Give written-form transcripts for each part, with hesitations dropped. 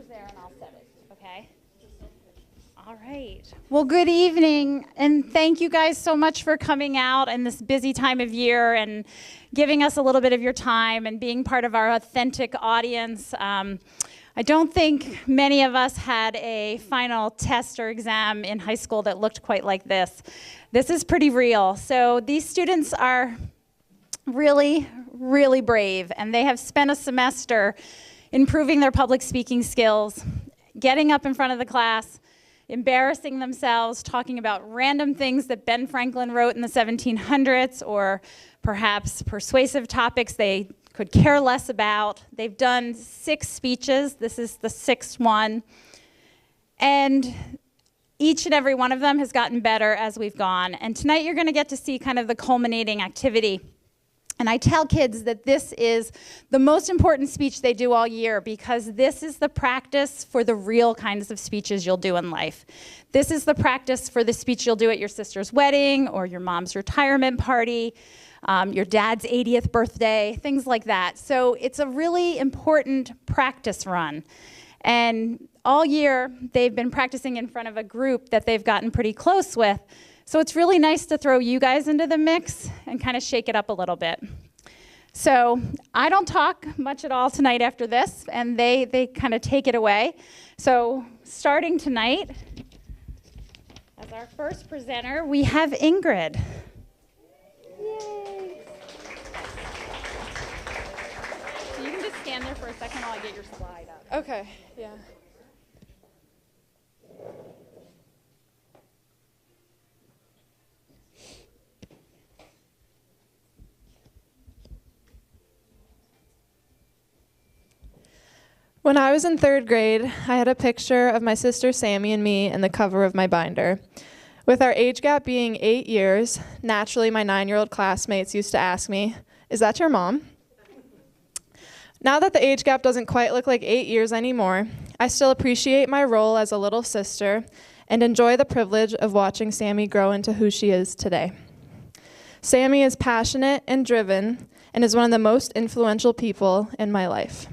yours there and I'll set it, okay? All right. Well, good evening, and thank you guys so much for coming out in this busy time of year and giving us a little bit of your time and being part of our authentic audience. I don't think many of us had a final test or exam in high school that looked quite like this. This is pretty real. So these students are really, really brave, and they have spent a semester improving their public speaking skills, getting up in front of the class, embarrassing themselves, talking about random things that Ben Franklin wrote in the 1700s, or perhaps persuasive topics they could care less about. They've done 6 speeches. This is the 6th one. And each and every one of them has gotten better as we've gone. And tonight you're going to get to see kind of the culminating activity. And I tell kids that this is the most important speech they do all year, because this is the practice for the real kinds of speeches you'll do in life. This is the practice for the speech you'll do at your sister's wedding or your mom's retirement party, your dad's 80th birthday, things like that. So it's a really important practice run. And all year, they've been practicing in front of a group that they've gotten pretty close with. So it's really nice to throw you guys into the mix and kind of shake it up a little bit. So I don't talk much at all tonight after this, and they kind of take it away. So starting tonight, as our first presenter, we have Ingrid. Yay. So you can just stand there for a second while I get your slide up. Okay, yeah. When I was in 3rd grade, I had a picture of my sister Sammy and me in the cover of my binder. With our age gap being 8 years, naturally my 9-year-old classmates used to ask me, "Is that your mom?" Now that the age gap doesn't quite look like 8 years anymore, I still appreciate my role as a little sister and enjoy the privilege of watching Sammy grow into who she is today. Sammy is passionate and driven and is one of the most influential people in my life.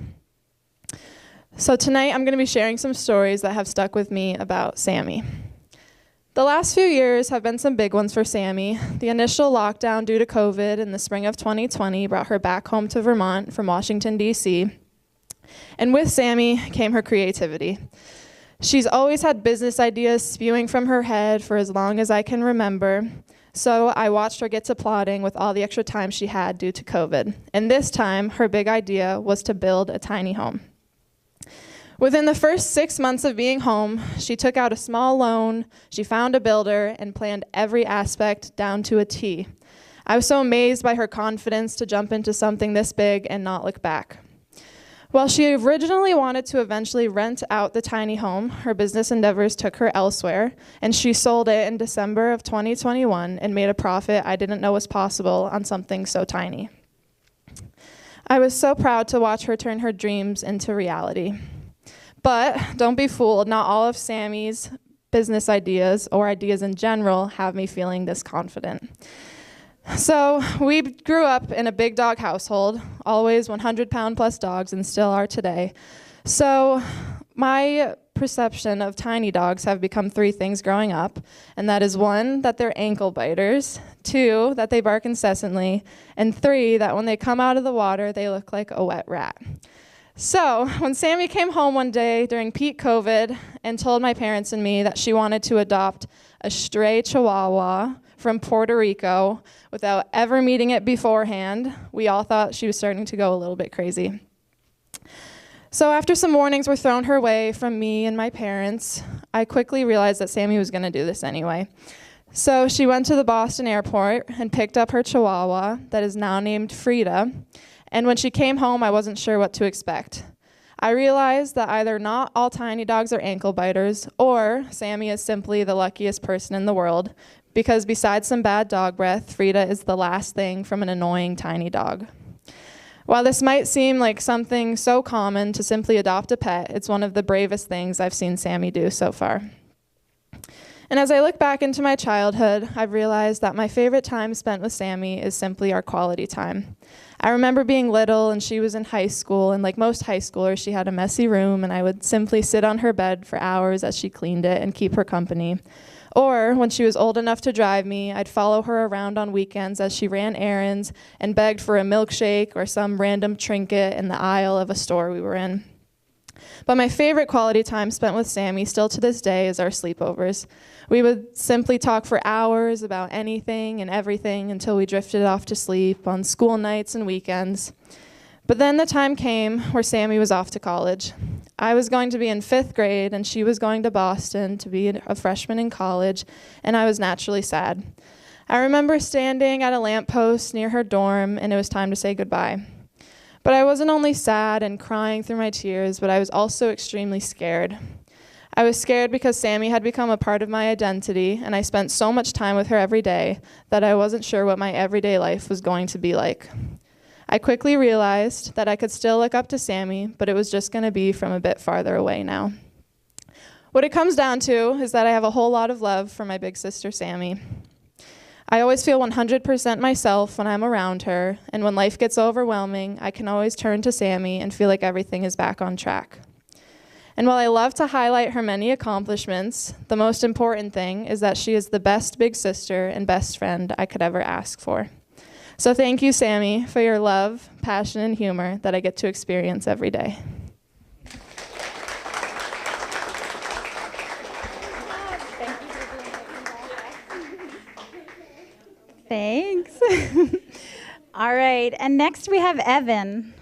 So tonight I'm going to be sharing some stories that have stuck with me about Sammy. The last few years have been some big ones for Sammy. The initial lockdown due to COVID in the spring of 2020 brought her back home to Vermont from Washington, D.C. And with Sammy came her creativity. She's always had business ideas spewing from her head for as long as I can remember. So I watched her get to plotting with all the extra time she had due to COVID. And this time, her big idea was to build a tiny home. Within the first 6 months of being home, she took out a small loan, she found a builder, and planned every aspect down to a T. I was so amazed by her confidence to jump into something this big and not look back. While she originally wanted to eventually rent out the tiny home, her business endeavors took her elsewhere, and she sold it in December of 2021 and made a profit I didn't know was possible on something so tiny. I was so proud to watch her turn her dreams into reality. But don't be fooled, not all of Sammy's business ideas or ideas in general have me feeling this confident. So we grew up in a big dog household, always 100-pound plus dogs, and still are today. So my perception of tiny dogs have become 3 things growing up, and that is 1, that they're ankle biters, 2, that they bark incessantly, and 3, that when they come out of the water, they look like a wet rat. So when Sammy came home one day during peak COVID and told my parents and me that she wanted to adopt a stray Chihuahua from Puerto Rico without ever meeting it beforehand, we all thought she was starting to go a little bit crazy. So after some warnings were thrown her way from me and my parents, I quickly realized that Sammy was going to do this anyway. So she went to the Boston airport and picked up her Chihuahua that is now named Frida. And when she came home, I wasn't sure what to expect. I realized that either not all tiny dogs are ankle biters, or Sammy is simply the luckiest person in the world, because besides some bad dog breath, Frida is the last thing from an annoying tiny dog. While this might seem like something so common to simply adopt a pet, it's one of the bravest things I've seen Sammy do so far. And as I look back into my childhood, I've realized that my favorite time spent with Sammy is simply our quality time. I remember being little and she was in high school, and like most high schoolers, she had a messy room, and I would simply sit on her bed for hours as she cleaned it and keep her company. Or when she was old enough to drive me, I'd follow her around on weekends as she ran errands and begged for a milkshake or some random trinket in the aisle of a store we were in. But my favorite quality time spent with Sammy still to this day is our sleepovers. We would simply talk for hours about anything and everything until we drifted off to sleep on school nights and weekends. But then the time came where Sammy was off to college. I was going to be in 5th grade, and she was going to Boston to be a freshman in college, and I was naturally sad. I remember standing at a lamppost near her dorm, and it was time to say goodbye. But I wasn't only sad and crying through my tears, but I was also extremely scared. I was scared because Sammy had become a part of my identity, and I spent so much time with her every day that I wasn't sure what my everyday life was going to be like. I quickly realized that I could still look up to Sammy, but it was just going to be from a bit farther away now. What it comes down to is that I have a whole lot of love for my big sister, Sammy. I always feel 100% myself when I'm around her, and when life gets overwhelming, I can always turn to Sammy and feel like everything is back on track. And while I love to highlight her many accomplishments, the most important thing is that she is the best big sister and best friend I could ever ask for. So thank you, Sammy, for your love, passion, and humor that I get to experience every day. Thanks. All right, and next we have Evan.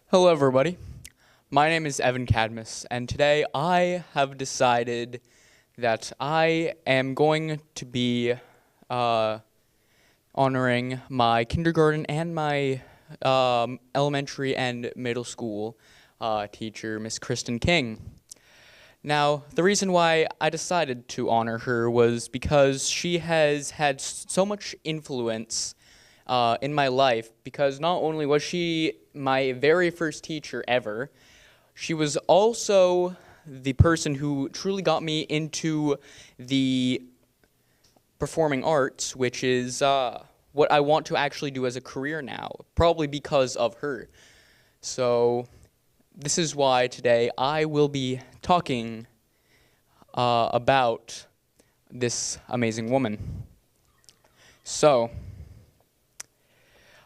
Hello, everybody. My name is Evan Cadmus, and today I have decided that I am going to be honoring my kindergarten and my elementary and middle school teacher, Miss Kristen King. Now, the reason why I decided to honor her was because she has had so much influence in my life, because not only was she my very first teacher ever, she was also the person who truly got me into the performing arts, which is what I want to actually do as a career now, probably because of her. So this is why today I will be talking about this amazing woman. So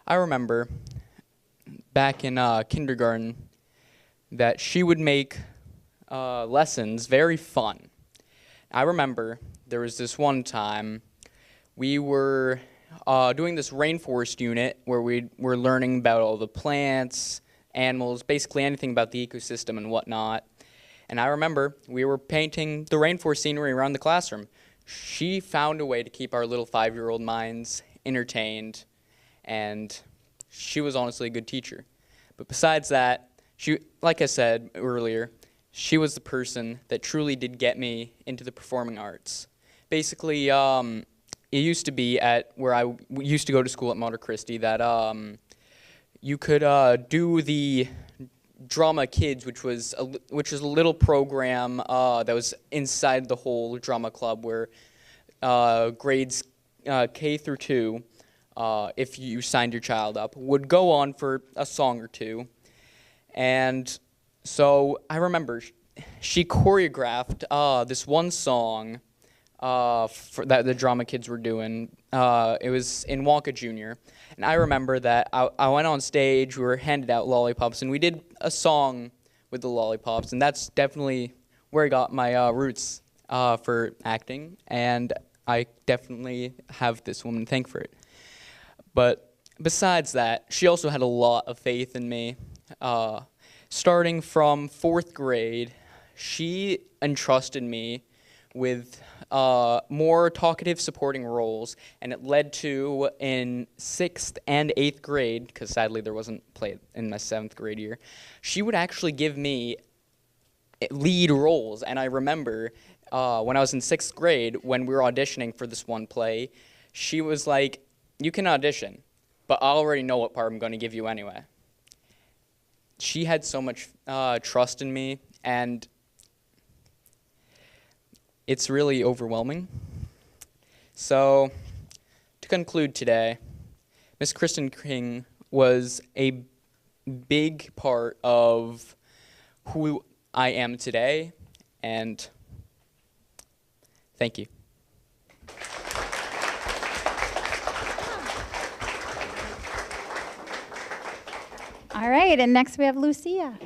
I remember back in kindergarten that she would make lessons very fun. I remember there was this one time we were doing this rainforest unit where we were learning about all the plants, animals, basically anything about the ecosystem and whatnot. And I remember we were painting the rainforest scenery around the classroom. She found a way to keep our little 5-year-old minds entertained, and she was honestly a good teacher. But besides that, she, like I said earlier, she was the person that truly did get me into the performing arts. Basically, it used to be at where I used to go to school at Monte Cristi that you could do the Drama Kids, which was a little program that was inside the whole drama club where grades K through 2, if you signed your child up, would go on for a song or two. And so I remember she choreographed this one song that the Drama Kids were doing. It was in Wonka Jr. And I remember that I went on stage, we were handed out lollipops, and we did a song with the lollipops. And that's definitely where I got my roots for acting. And I definitely have this woman to thank for it. But besides that, she also had a lot of faith in me. Starting from 4th grade, she entrusted me with more talkative supporting roles, and it led to, in 6th and 8th grade, because sadly there wasn't play in my 7th grade year, she would actually give me lead roles. And I remember when I was in 6th grade, when we were auditioning for this one play, she was like, "You can audition, but I already know what part I'm going to give you anyway." She had so much trust in me, and it's really overwhelming. So, to conclude today, Miss Kristen King was a big part of who I am today, and thank you. All right, and next we have Lucia.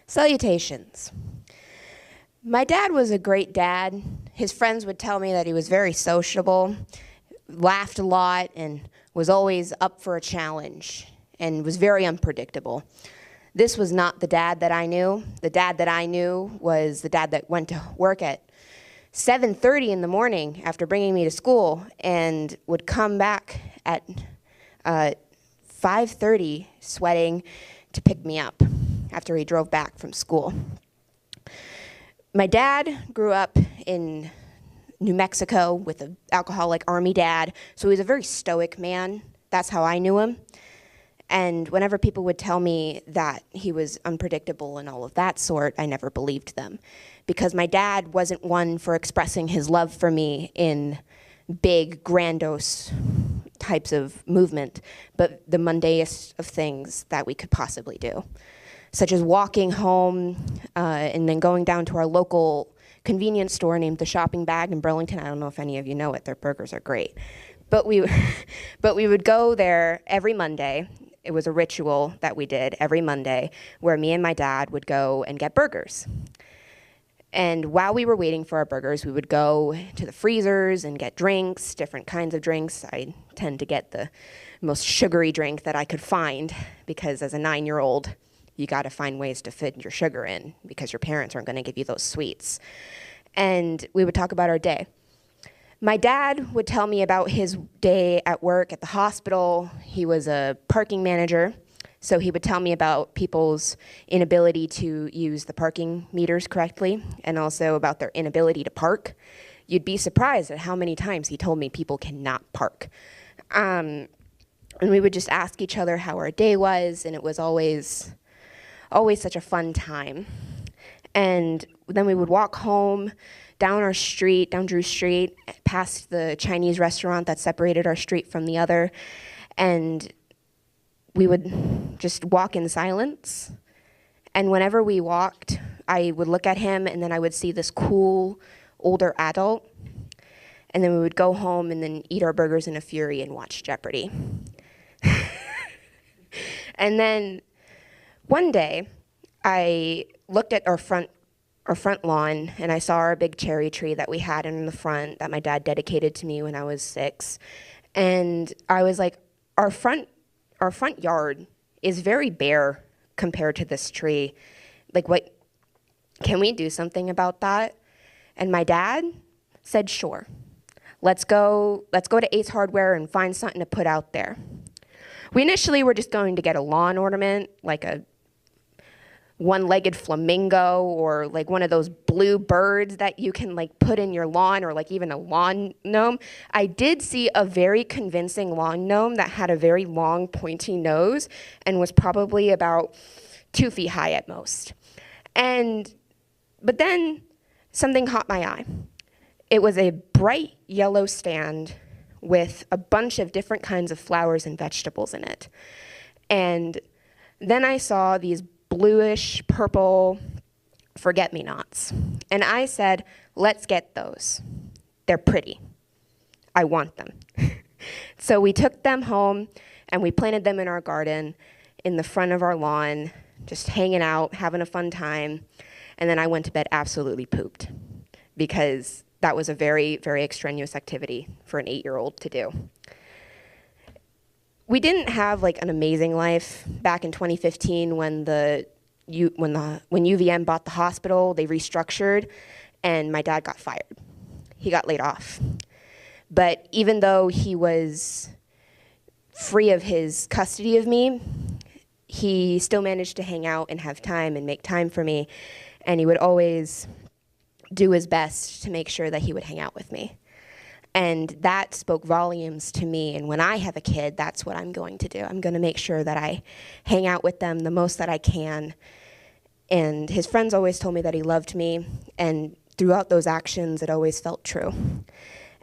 Salutations. My dad was a great dad. His friends would tell me that he was very sociable, laughed a lot, and was always up for a challenge, and was very unpredictable. This was not the dad that I knew. The dad that I knew was the dad that went to work at 7:30 in the morning after bringing me to school and would come back at 5:30 sweating to pick me up after he drove back from school. My dad grew up in New Mexico with an alcoholic army dad, so he was a very stoic man. That's how I knew him. And whenever people would tell me that he was unpredictable and all of that sort, I never believed them. Because my dad wasn't one for expressing his love for me in big, grandiose types of movement, but the mundanest of things that we could possibly do, such as walking home and then going down to our local convenience store named the Shopping Bag in Burlington. I don't know if any of you know it. Their burgers are great. But we would go there every Monday. It was a ritual that we did every Monday where me and my dad would go and get burgers. And while we were waiting for our burgers, we would go to the freezers and get drinks, different kinds of drinks. I tend to get the most sugary drink that I could find because as a 9-year-old, you got to find ways to fit your sugar in because your parents aren't going to give you those sweets. And we would talk about our day. My dad would tell me about his day at work at the hospital. He was a parking manager, so he would tell me about people's inability to use the parking meters correctly and also about their inability to park. You'd be surprised at how many times he told me people cannot park. And we would just ask each other how our day was, and it was always such a fun time. And then we would walk home down our street, down Drew Street, past the Chinese restaurant that separated our street from the other, and we would just walk in silence. And whenever we walked, I would look at him, and then I would see this cool, older adult, and then we would go home and then eat our burgers in a fury and watch Jeopardy. And then one day, I looked at our front lawn, and I saw our big cherry tree that we had in the front that my dad dedicated to me when I was 6. And I was like, our front yard is very bare compared to this tree. Like, what, can we do something about that? And my dad said, sure. Let's go to Ace Hardware and find something to put out there. We initially were just going to get a lawn ornament, like a one-legged flamingo or like one of those blue birds that you can like put in your lawn, or like even a lawn gnome. I did see a very convincing lawn gnome that had a very long pointy nose and was probably about 2 feet high at most. But then something caught my eye. It was a bright yellow stand with a bunch of different kinds of flowers and vegetables in it. And then I saw these bluish purple forget-me-nots. And I said, let's get those. They're pretty. I want them. So we took them home and we planted them in our garden in the front of our lawn, just hanging out, having a fun time. And then I went to bed absolutely pooped because that was a very, very extraneous activity for an 8-year-old to do. We didn't have like an amazing life back in 2015 when UVM bought the hospital. They restructured, and my dad got fired. He got laid off. But even though he was free of his custody of me, he still managed to hang out and have time and make time for me, and he would always do his best to make sure that he would hang out with me. And that spoke volumes to me. And when I have a kid, that's what I'm going to do. I'm going to make sure that I hang out with them the most that I can. And his friends always told me that he loved me. And throughout those actions, it always felt true.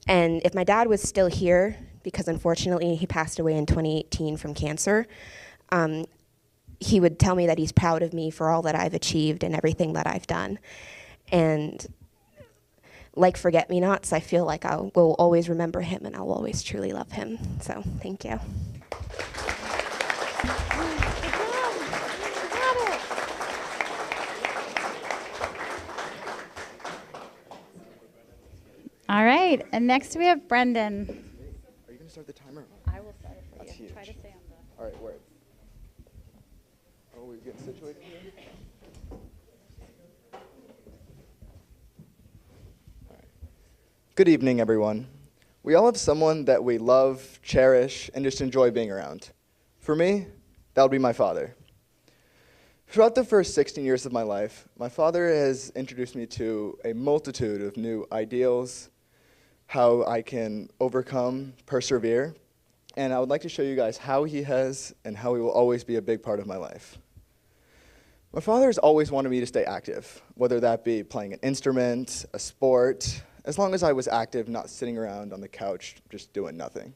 And if my dad was still here, because unfortunately he passed away in 2018 from cancer, he would tell me that he's proud of me for all that I've achieved and everything that I've done. And like forget-me-nots, I feel like I will always remember him and I'll always truly love him. So thank you. All right, and next we have Brendan. Are you going to start the timer? I will start it for That's you. huge. Try to stay on the... All right, where? Oh, we're getting situated here? All right. Good evening, everyone. We all have someone that we love, cherish, and just enjoy being around. For me, that would be my father. Throughout the first 16 years of my life, my father has introduced me to a multitude of new ideals, how I can overcome, persevere, and I would like to show you guys how he has and how he will always be a big part of my life. My father has always wanted me to stay active, whether that be playing an instrument, a sport, as long as I was active, not sitting around on the couch just doing nothing.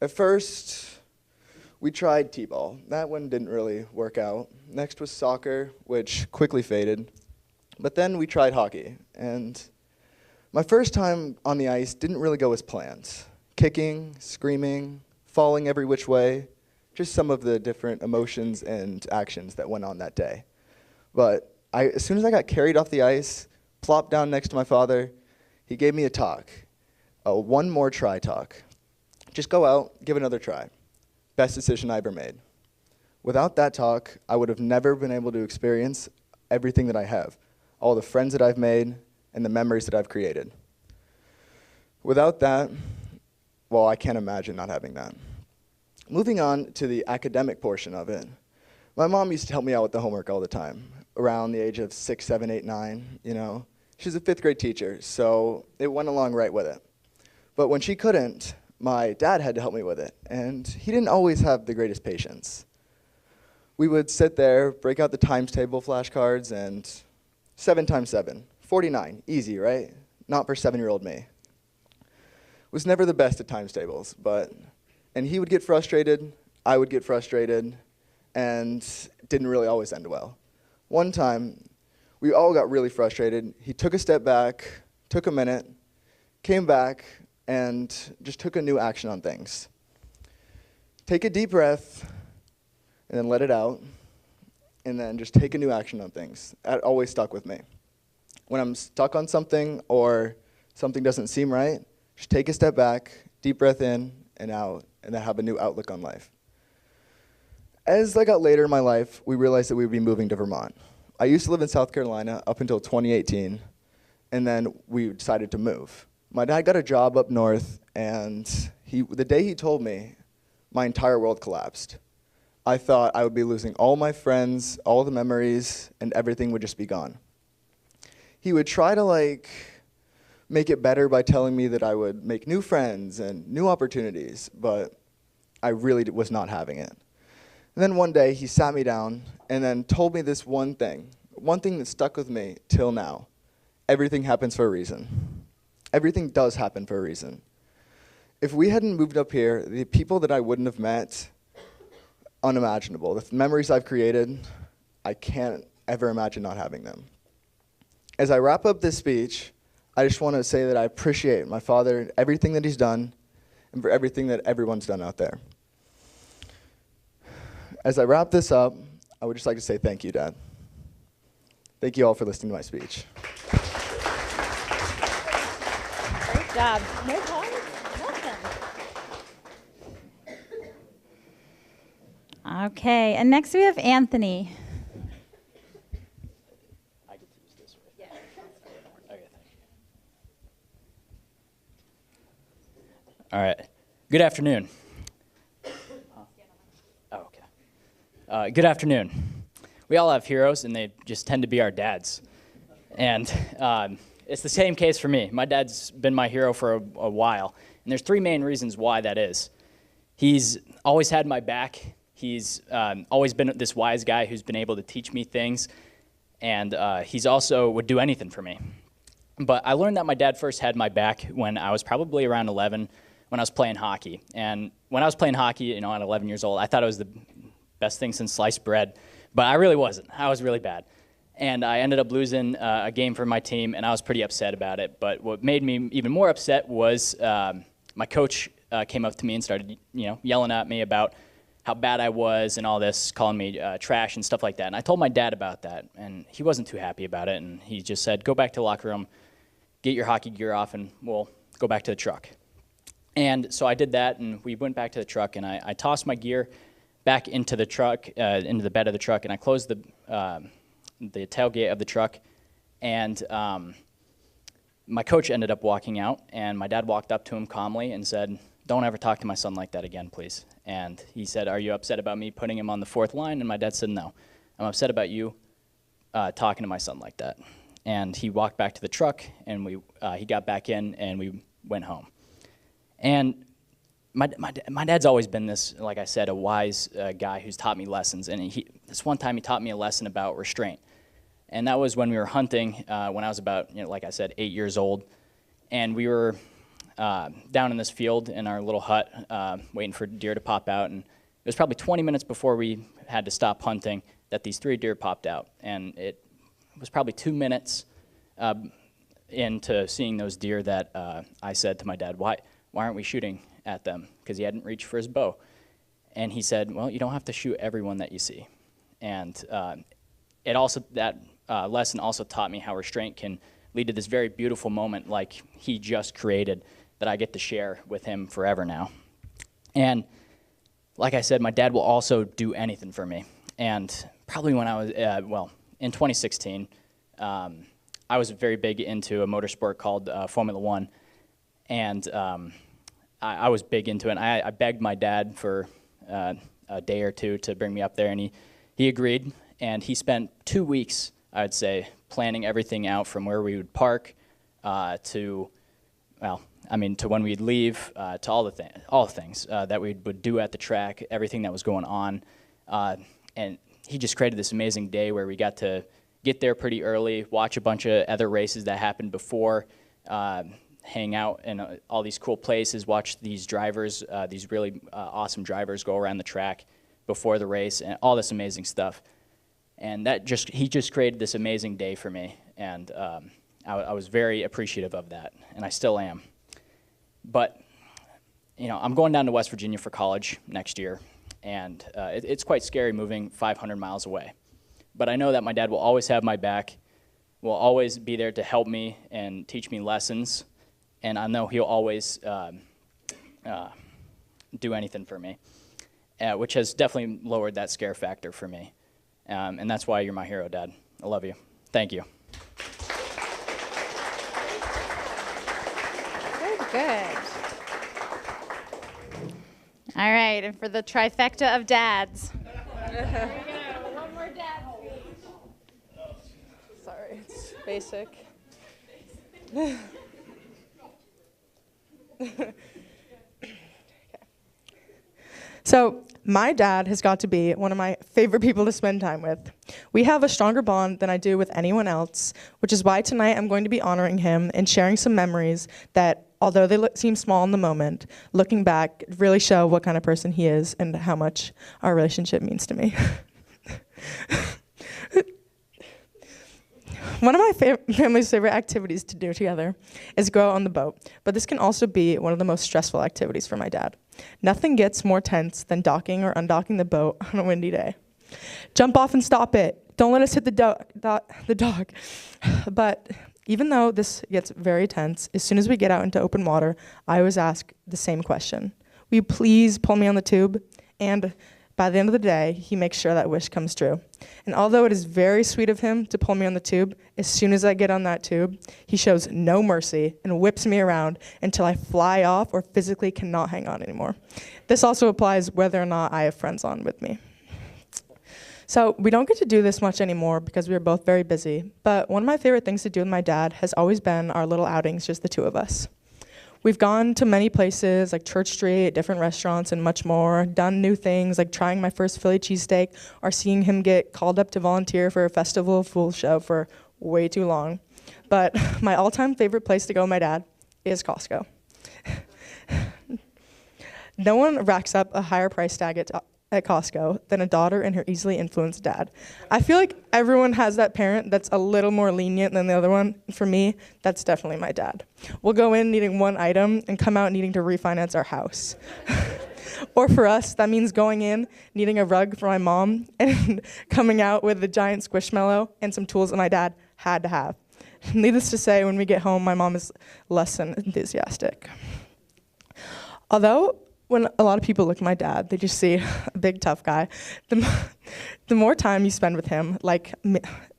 At first, we tried t-ball. That one didn't really work out. Next was soccer, which quickly faded. But then we tried hockey, and my first time on the ice didn't really go as planned. Kicking, screaming, falling every which way, just some of the different emotions and actions that went on that day. But as soon as I got carried off the ice, plopped down next to my father, he gave me a talk, a one more try talk. Just go out, give it another try. Best decision I ever made. Without that talk, I would have never been able to experience everything that I have, all the friends that I've made, and the memories that I've created. Without that, well, I can't imagine not having that. Moving on to the academic portion of it, my mom used to help me out with the homework all the time, around the age of 6, 7, 8, 9, you know. She's a 5th grade teacher, so it went along right with it. But when she couldn't, my dad had to help me with it, and he didn't always have the greatest patience. We would sit there, break out the times table flashcards, and 7 times 7, 49, easy, right? Not for 7-year-old me. Was never the best at times tables, and he would get frustrated, I would get frustrated, and it didn't really always end well. One time, we all got really frustrated. He took a step back, took a minute, came back, and just took a new action on things. Take a deep breath, and then let it out, and then just take a new action on things. That always stuck with me. When I'm stuck on something or something doesn't seem right, just take a step back, deep breath in and out, and then have a new outlook on life. As I got later in my life, we realized that we would be moving to Vermont. I used to live in South Carolina up until 2018, and then we decided to move. My dad got a job up north, and the day he told me, my entire world collapsed. I thought I would be losing all my friends, all the memories, and everything would just be gone. He would try to make it better by telling me that I would make new friends and new opportunities, but I really was not having it. And then one day he sat me down and then told me this one thing that stuck with me till now. Everything happens for a reason. Everything does happen for a reason. If we hadn't moved up here, the people that I wouldn't have met, unimaginable. The memories I've created, I can't ever imagine not having them. As I wrap up this speech, I just want to say that I appreciate my father, everything that he's done, and for everything that everyone's done out there. As I wrap this up, I would just like to say thank you, Dad. Thank you all for listening to my speech. Great job. No problem. Welcome. Okay, and next we have Anthony. I get to use this, right? Yeah. Okay, thank you. All right. Good afternoon. Oh, okay. Good afternoon. We all have heroes, and they just tend to be our dads. And it's the same case for me. My dad's been my hero for a while, and there's 3 main reasons why that is. He's always had my back. He's always been this wise guy who's been able to teach me things, and he's also would do anything for me. But I learned that my dad first had my back when I was probably around 11, when I was playing hockey. And when I was playing hockey, at 11 years old, I thought it was the best thing since sliced bread, but I really wasn't. I was really bad. And I ended up losing a game for my team, and I was pretty upset about it. But what made me even more upset was my coach came up to me and started, yelling at me about how bad I was and all this, calling me trash and stuff like that. And I told my dad about that, and he wasn't too happy about it. And he just said, go back to the locker room, get your hockey gear off, and we'll go back to the truck. And so I did that, and we went back to the truck, and I tossed my gear back into the truck, into the bed of the truck, and I closed the tailgate of the truck. And my coach ended up walking out, and my dad walked up to him calmly and said, don't ever talk to my son like that again, please. And he said, are you upset about me putting him on the 4th line? And my dad said, no. I'm upset about you talking to my son like that. And he walked back to the truck, and he got back in, and we went home. And my dad's always been this, like I said, a wise guy who's taught me lessons. And this one time he taught me a lesson about restraint. And that was when we were hunting when I was about, like I said, 8 years old. And we were down in this field in our little hut waiting for deer to pop out. And it was probably 20 minutes before we had to stop hunting that these 3 deer popped out. And it was probably 2 minutes into seeing those deer that I said to my dad, why aren't we shooting at them? Because he hadn't reached for his bow. And he said, well, you don't have to shoot everyone that you see. And that lesson also taught me how restraint can lead to this very beautiful moment like he just created that I get to share with him forever now. And like I said, my dad will also do anything for me. And probably when I was, in 2016, I was very big into a motorsport called Formula One. And I was big into it. And I begged my dad for a day or two to bring me up there, and he agreed. And he spent 2 weeks, I would say, planning everything out from where we would park to when we'd leave, to all the things that we would do at the track, everything that was going on. And he just created this amazing day where we got to get there pretty early, watch a bunch of other races that happened before, hang out in all these cool places, watch these drivers, these really awesome drivers go around the track before the race, and all this amazing stuff. And he just created this amazing day for me, and I was very appreciative of that, and I still am. But, I'm going down to West Virginia for college next year, and it's quite scary moving 500 miles away. But I know that my dad will always have my back, will always be there to help me and teach me lessons, and I know he'll always do anything for me, which has definitely lowered that scare factor for me. And that's why you're my hero, Dad. I love you. Thank you. Good. All right, and for the trifecta of dads. There we go. One more dad speech. Sorry, it's basic. So my dad has got to be one of my favorite people to spend time with. We have a stronger bond than I do with anyone else, which is why tonight I'm going to be honoring him and sharing some memories that, although they seem small in the moment, looking back, really show what kind of person he is and how much our relationship means to me. One of my family's favorite activities to do together is go out on the boat, but this can also be one of the most stressful activities for my dad. Nothing gets more tense than docking or undocking the boat on a windy day. Jump off and stop it. Don't let us hit the dock. But even though this gets very tense, as soon as we get out into open water, I always ask the same question. Will you please pull me on the tube? And by the end of the day, he makes sure that wish comes true. And although it is very sweet of him to pull me on the tube, as soon as I get on that tube, he shows no mercy and whips me around until I fly off or physically cannot hang on anymore. This also applies whether or not I have friends on with me. So we don't get to do this much anymore because we are both very busy, but one of my favorite things to do with my dad has always been our little outings, just the two of us. We've gone to many places like Church Street, different restaurants, and much more, done new things like trying my first Philly cheesesteak or seeing him get called up to volunteer for a Festival of Fools show for way too long. But my all-time favorite place to go with my dad is Costco. No one racks up a higher price tag at Costco than a daughter and her easily influenced dad. I feel like everyone has that parent that's a little more lenient than the other one. For me, that's definitely my dad. We'll go in needing one item and come out needing to refinance our house. Or for us, that means going in, needing a rug for my mom, and coming out with a giant squishmallow and some tools that my dad had to have. Needless to say, when we get home, my mom is less than enthusiastic. Although, when a lot of people look at my dad, they just see a big tough guy. The more time you spend with him, like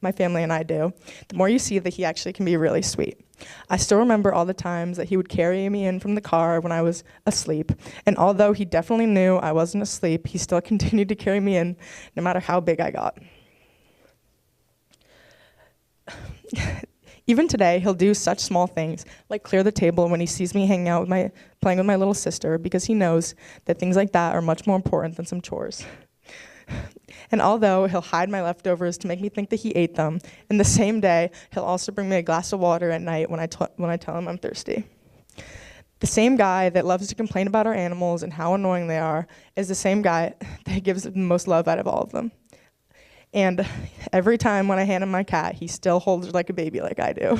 my family and I do, the more you see that he actually can be really sweet. I still remember all the times that he would carry me in from the car when I was asleep. And although he definitely knew I wasn't asleep, he still continued to carry me in no matter how big I got. Even today, he'll do such small things, like clear the table when he sees me hanging out with playing with my little sister, because he knows that things like that are much more important than some chores. And although he'll hide my leftovers to make me think that he ate them, in the same day, he'll also bring me a glass of water at night when I tell him I'm thirsty. The same guy that loves to complain about our animals and how annoying they are is the same guy that gives the most love out of all of them. And every time when I hand him my cat, he still holds her like a baby like I do.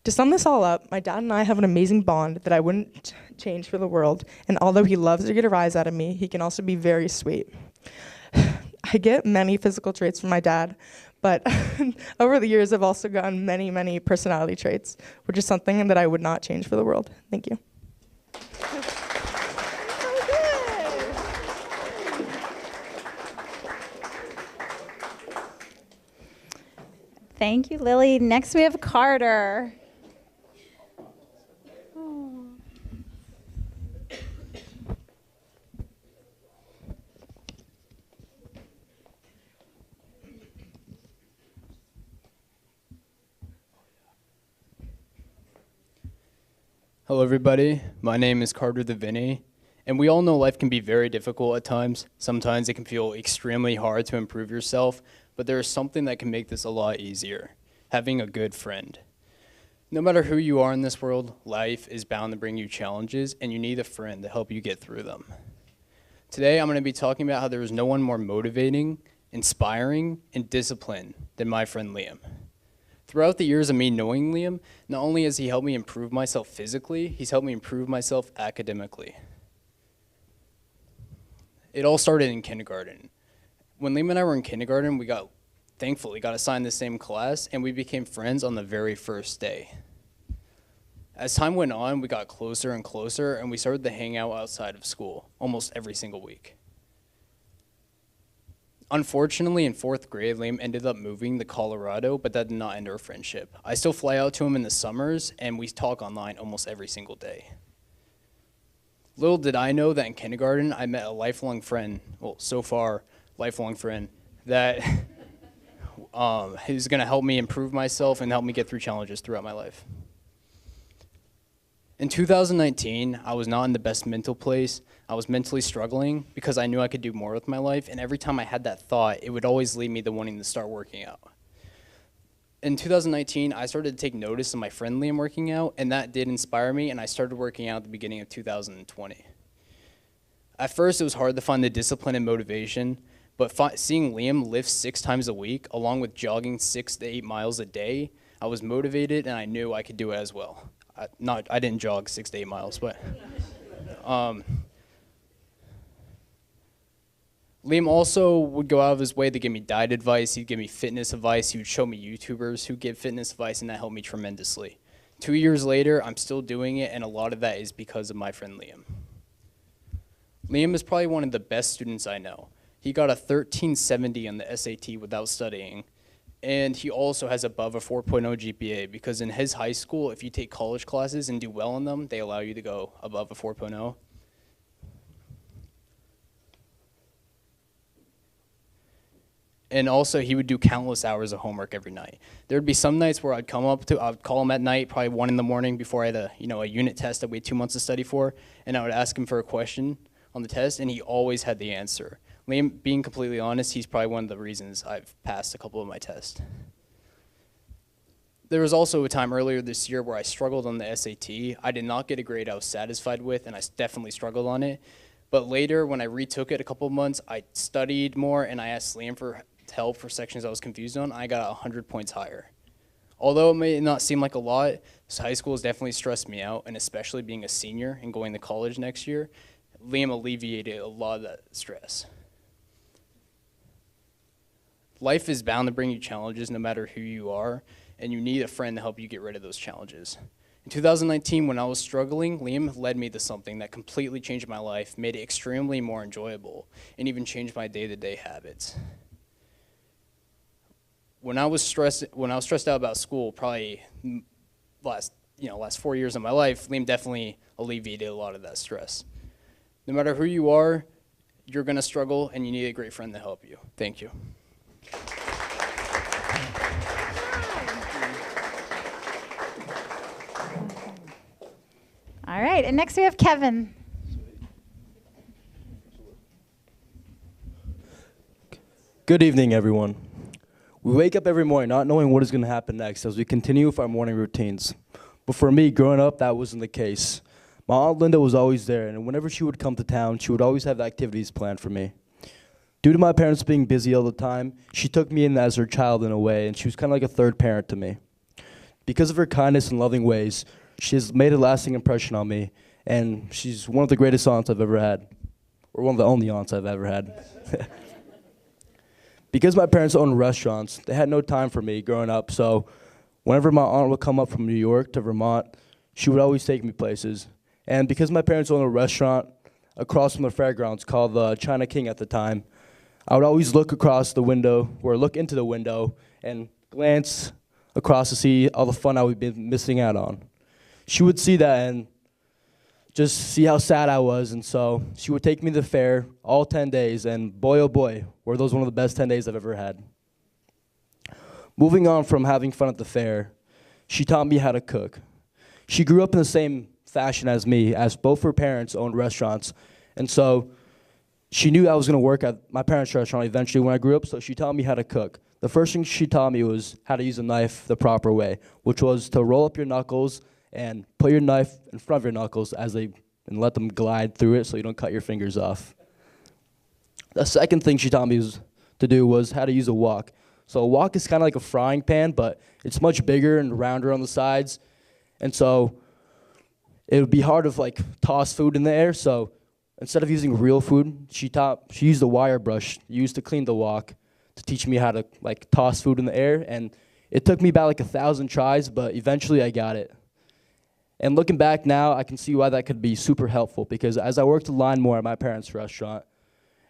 To sum this all up, my dad and I have an amazing bond that I wouldn't change for the world. And although he loves to get a rise out of me, he can also be very sweet. I get many physical traits from my dad, but over the years, I've also gotten many, many personality traits, which is something that I would not change for the world. Thank you. Thank you, Lily. Next, we have Carter. Hello, everybody. My name is Carter the Vinny, and we all know life can be very difficult at times. Sometimes it can feel extremely hard to improve yourself, but there is something that can make this a lot easier: having a good friend. No matter who you are in this world, life is bound to bring you challenges, and you need a friend to help you get through them. Today, I'm going to be talking about how there is no one more motivating, inspiring, and disciplined than my friend Liam. Throughout the years of me knowing Liam, not only has he helped me improve myself physically, he's helped me improve myself academically. It all started in kindergarten. When Liam and I were in kindergarten, we thankfully got assigned the same class, and we became friends on the very first day. As time went on, we got closer and closer, and we started to hang out outside of school almost every single week. Unfortunately, in 4th grade, Liam ended up moving to Colorado, but that did not end our friendship. I still fly out to him in the summers, and we talk online almost every single day. Little did I know that in kindergarten, I met a lifelong friend, well, so far, lifelong friend, that who's going to help me improve myself and help me get through challenges throughout my life. In 2019, I was not in the best mental place. I was mentally struggling because I knew I could do more with my life, and every time I had that thought, it would always lead me to wanting to start working out. In 2019, I started to take notice of my friend Liam working out, and that did inspire me, and I started working out at the beginning of 2020. At first, it was hard to find the discipline and motivation, but seeing Liam lift 6 times a week, along with jogging 6 to 8 miles a day, I was motivated, and I knew I could do it as well. I didn't jog 6 to 8 miles, but Liam also would go out of his way to give me diet advice. He'd give me fitness advice. He would show me YouTubers who give fitness advice, and that helped me tremendously. 2 years later, I'm still doing it, and a lot of that is because of my friend Liam. Liam is probably one of the best students I know. He got a 1370 on the SAT without studying. And he also has above a 4.0 GPA because in his high school, if you take college classes and do well in them, they allow you to go above a 4.0. And also, he would do countless hours of homework every night. There would be some nights where I'd call him at night, probably 1 in the morning before I had a unit test that we had 2 months to study for, and I would ask him for a question on the test, and he always had the answer. Liam, being completely honest, he's probably one of the reasons I've passed a couple of my tests. There was also a time earlier this year where I struggled on the SAT. I did not get a grade I was satisfied with, and I definitely struggled on it. But later, when I retook it a couple of months, I studied more, and I asked Liam for help for sections I was confused on. I got 100 points higher. Although it may not seem like a lot, high school has definitely stressed me out, and especially being a senior and going to college next year, Liam alleviated a lot of that stress. Life is bound to bring you challenges no matter who you are, and you need a friend to help you get rid of those challenges. In 2019, when I was struggling, Liam led me to something that completely changed my life, made it extremely more enjoyable, and even changed my day-to-day habits. When I was stressed out about school, probably last 4 years of my life, Liam definitely alleviated a lot of that stress. No matter who you are, you're gonna struggle, and you need a great friend to help you. Thank you. All right, and next we have Kevin. Good evening, everyone. We wake up every morning not knowing what is going to happen next as we continue with our morning routines. But for me, growing up, that wasn't the case. My Aunt Linda was always there, and whenever she would come to town, she would always have activities planned for me. Due to my parents being busy all the time, she took me in as her child in a way, and she was kind of like a third parent to me. Because of her kindness and loving ways, she has made a lasting impression on me, and she's one of the greatest aunts I've ever had, or one of the only aunts I've ever had. Because my parents owned restaurants, they had no time for me growing up, so whenever my aunt would come up from New York to Vermont, she would always take me places. And because my parents owned a restaurant across from the fairgrounds called the China King at the time, I would always look across the window, or look into the window, and glance across to see all the fun I would be missing out on. She would see that and just see how sad I was, and so she would take me to the fair all 10 days, and boy, oh boy, were those one of the best 10 days I've ever had. Moving on from having fun at the fair, she taught me how to cook. She grew up in the same fashion as me, as both her parents owned restaurants, and so she knew I was going to work at my parents' restaurant eventually when I grew up, so she taught me how to cook. The first thing she taught me was how to use a knife the proper way, which was to roll up your knuckles and put your knife in front of your knuckles and let them glide through it so you don't cut your fingers off. The second thing she taught me was how to use a wok. So a wok is kind of like a frying pan, but it's much bigger and rounder on the sides, and so it would be hard to toss food in the air. So instead of using real food, she used a wire brush used to clean the wok to teach me how to toss food in the air, and it took me about 1,000 tries, but eventually I got it. And looking back now, I can see why that could be super helpful, because as I worked the line more at my parents' restaurant,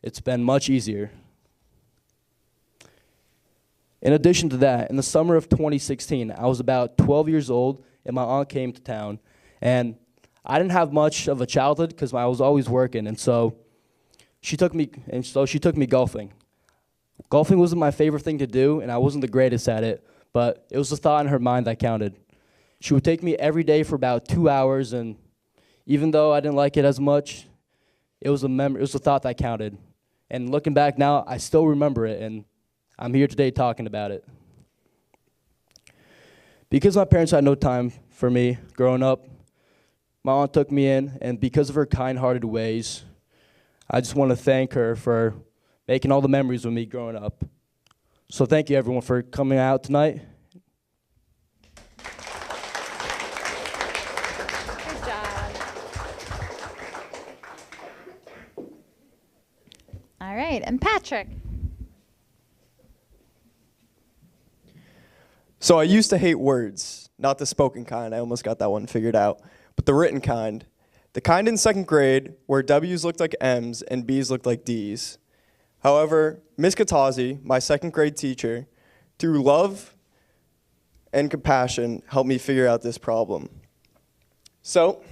it's been much easier. In addition to that, in the summer of 2016, I was about 12 years old, and my aunt came to town. And I didn't have much of a childhood because I was always working, and so she took me golfing. Golfing wasn't my favorite thing to do, and I wasn't the greatest at it, but it was the thought in her mind that counted. She would take me every day for about 2 hours, and even though I didn't like it as much, it was the thought that counted. And looking back now, I still remember it, and I'm here today talking about it. Because my parents had no time for me growing up, my aunt took me in, and because of her kind-hearted ways, I just want to thank her for making all the memories with me growing up. So thank you, everyone, for coming out tonight. All right, and Patrick. So I used to hate words, not the spoken kind. I almost got that one figured out. But the written kind. The kind in second grade where W's looked like M's and B's looked like D's. However, Miss Katazi, my second grade teacher, through love and compassion, helped me figure out this problem. So,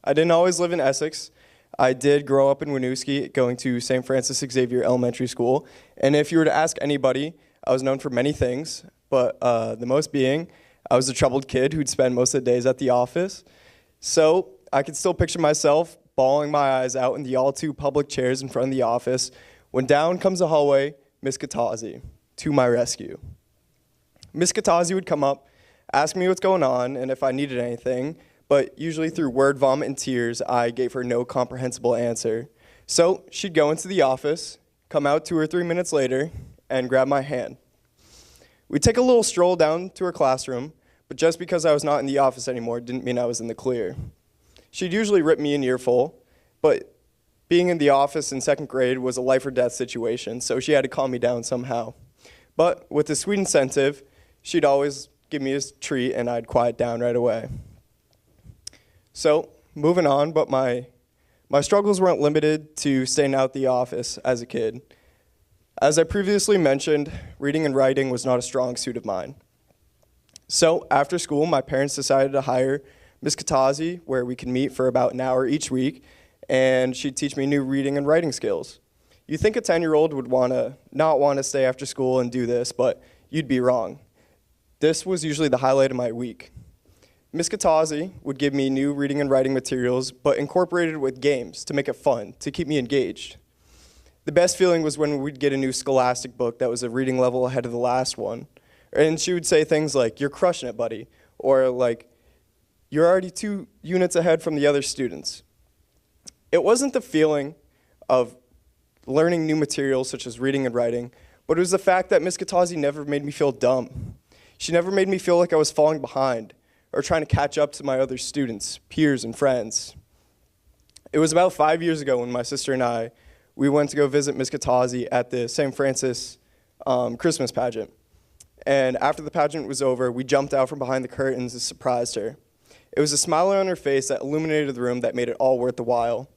I didn't always live in Essex. I did grow up in Winooski, going to St. Francis Xavier Elementary School. And if you were to ask anybody, I was known for many things, but the most being, I was a troubled kid who'd spend most of the days at the office. So I could still picture myself bawling my eyes out in the all too public chairs in front of the office when down comes the hallway, Miss Katazi, to my rescue. Miss Katazi would come up, ask me what's going on and if I needed anything, but usually through word vomit and tears, I gave her no comprehensible answer. So she'd go into the office, come out 2 or 3 minutes later, and grab my hand. We'd take a little stroll down to her classroom, but just because I was not in the office anymore didn't mean I was in the clear. She'd usually rip me an earful, but being in the office in 2nd grade was a life or death situation, so she had to calm me down somehow. But with a sweet incentive, she'd always give me a treat and I'd quiet down right away. So, moving on, but my struggles weren't limited to staying out the office as a kid. As I previously mentioned, reading and writing was not a strong suit of mine. So, after school, my parents decided to hire Miss Katazi, where we could meet for about an hour each week, and she'd teach me new reading and writing skills. You'd think a 10-year-old would not want to stay after school and do this, but you'd be wrong. This was usually the highlight of my week. Miss Katazi would give me new reading and writing materials, but incorporated with games to make it fun, to keep me engaged. The best feeling was when we'd get a new scholastic book that was a reading level ahead of the last one. And she would say things like, "You're crushing it, buddy," or like, "You're already 2 units ahead from the other students." It wasn't the feeling of learning new materials such as reading and writing, but it was the fact that Miss Katazi never made me feel dumb. She never made me feel like I was falling behind or trying to catch up to my other students, peers, and friends. It was about 5 years ago when my sister and we went to go visit Miss Katazi at the St. Francis Christmas pageant. And after the pageant was over, we jumped out from behind the curtains and surprised her. It was a smile on her face that illuminated the room that made it all worth the while.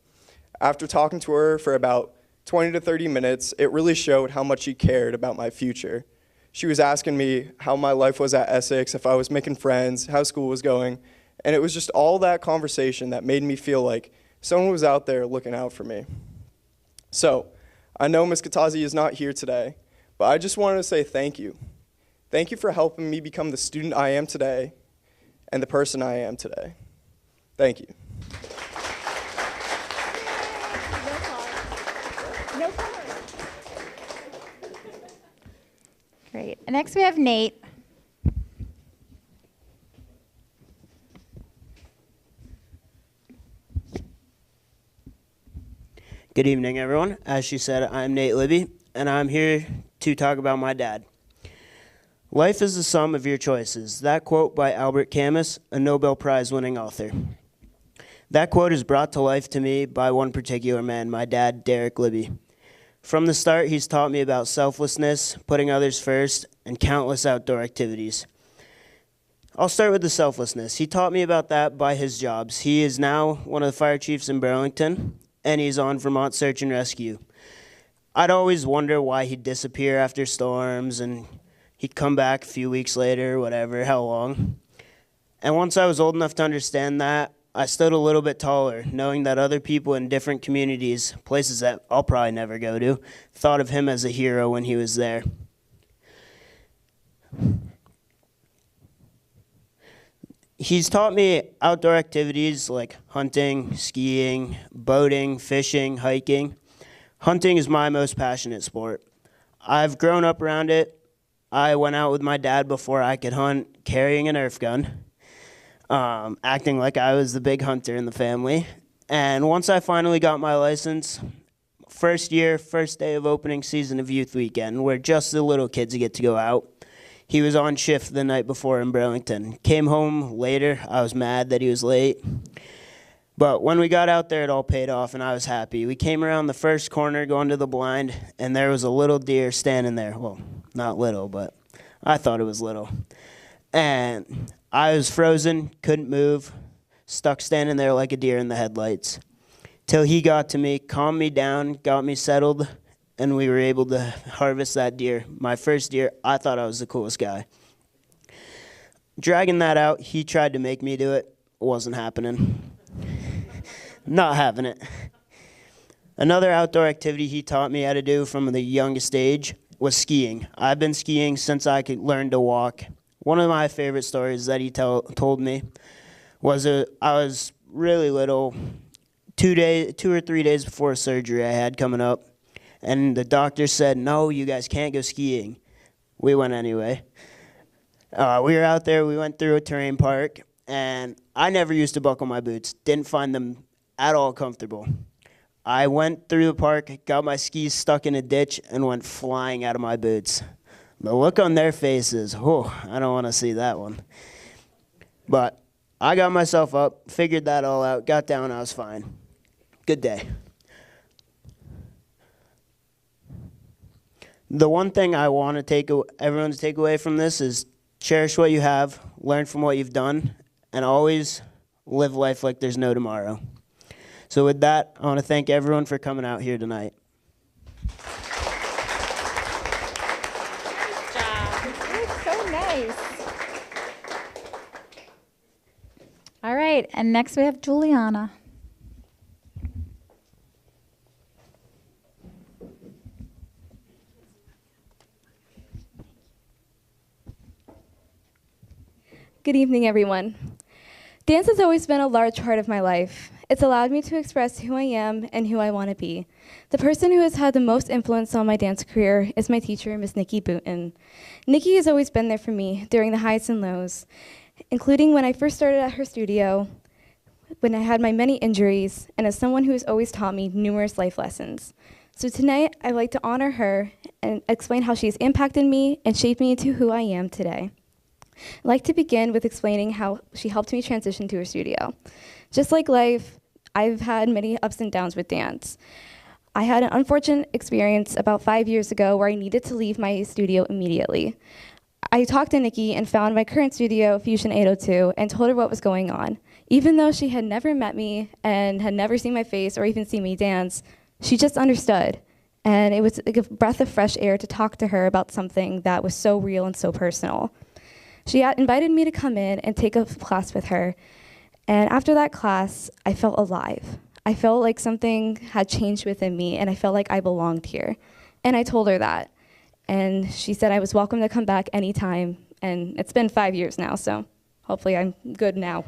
After talking to her for about 20 to 30 minutes, it really showed how much she cared about my future. She was asking me how my life was at Essex, if I was making friends, how school was going, and it was just all that conversation that made me feel like someone was out there looking out for me. So, I know Ms. Katazi is not here today, but I just wanted to say thank you. Thank you for helping me become the student I am today and the person I am today. Thank you. Great. And next we have Nate. Good evening, everyone. As she said, I'm Nate Libby, and I'm here to talk about my dad. Life is the sum of your choices. That quote by Albert Camus, a Nobel Prize-winning author. That quote is brought to life to me by one particular man, my dad, Derek Libby. From the start, he's taught me about selflessness, putting others first, and countless outdoor activities. I'll start with the selflessness. He taught me about that by his jobs. He is now one of the fire chiefs in Burlington, and he's on Vermont Search and Rescue. I'd always wonder why he'd disappear after storms, and he'd come back a few weeks later, whatever, how long. And once I was old enough to understand that, I stood a little bit taller, knowing that other people in different communities, places that I'll probably never go to, thought of him as a hero when he was there. He's taught me outdoor activities like hunting, skiing, boating, fishing, hiking. Hunting is my most passionate sport. I've grown up around it. I went out with my dad before I could hunt, carrying a Nerf gun. Acting like I was the big hunter in the family. And once I finally got my license, first day of opening season of youth weekend, where just the little kids get to go out. He was on shift the night before in Burlington. Came home later. I was mad that he was late. But when we got out there, it all paid off, and I was happy. We came around the first corner going to the blind, and there was a little deer standing there. Well, not little, but I thought it was little. And I was frozen, couldn't move, stuck standing there like a deer in the headlights. Till he got to me, calmed me down, got me settled, and we were able to harvest that deer. My first deer, I thought I was the coolest guy. Dragging that out, he tried to make me do it. It wasn't happening. Not having it. Another outdoor activity he taught me how to do from the youngest age was skiing. I've been skiing since I could learn to walk. One of my favorite stories that he told me was I was really little, 2 or 3 days before a surgery I had coming up, and the doctor said, "No, you guys can't go skiing." We went anyway. We were out there, we went through a terrain park, and I never used to buckle my boots. Didn't find them at all comfortable. I went through the park, got my skis stuck in a ditch, and went flying out of my boots. The look on their faces, I don't want to see that one. But I got myself up, figured that all out, got down, I was fine. Good day. The one thing I want to everyone to take away from this is cherish what you have, learn from what you've done, and always live life like there's no tomorrow. So with that, I want to thank everyone for coming out here tonight. Nice job. That's so nice. All right, and next we have Juliana. Good evening, everyone. Dance has always been a large part of my life. It's allowed me to express who I am and who I want to be. The person who has had the most influence on my dance career is my teacher, Miss Nikki Booten. Nikki has always been there for me during the highs and lows, including when I first started at her studio, when I had my many injuries, and as someone who has always taught me numerous life lessons. So tonight, I'd like to honor her and explain how she's impacted me and shaped me into who I am today. I'd like to begin with explaining how she helped me transition to her studio. Just like life, I've had many ups and downs with dance. I had an unfortunate experience about 5 years ago where I needed to leave my studio immediately. I talked to Nikki and found my current studio, Fusion 802, and told her what was going on. Even though she had never met me and had never seen my face or even seen me dance, she just understood. And it was like a breath of fresh air to talk to her about something that was so real and so personal. She invited me to come in and take a class with her. And after that class, I felt alive. I felt like something had changed within me, and I felt like I belonged here. And I told her that. And she said I was welcome to come back anytime. And it's been 5 years now, so hopefully I'm good now.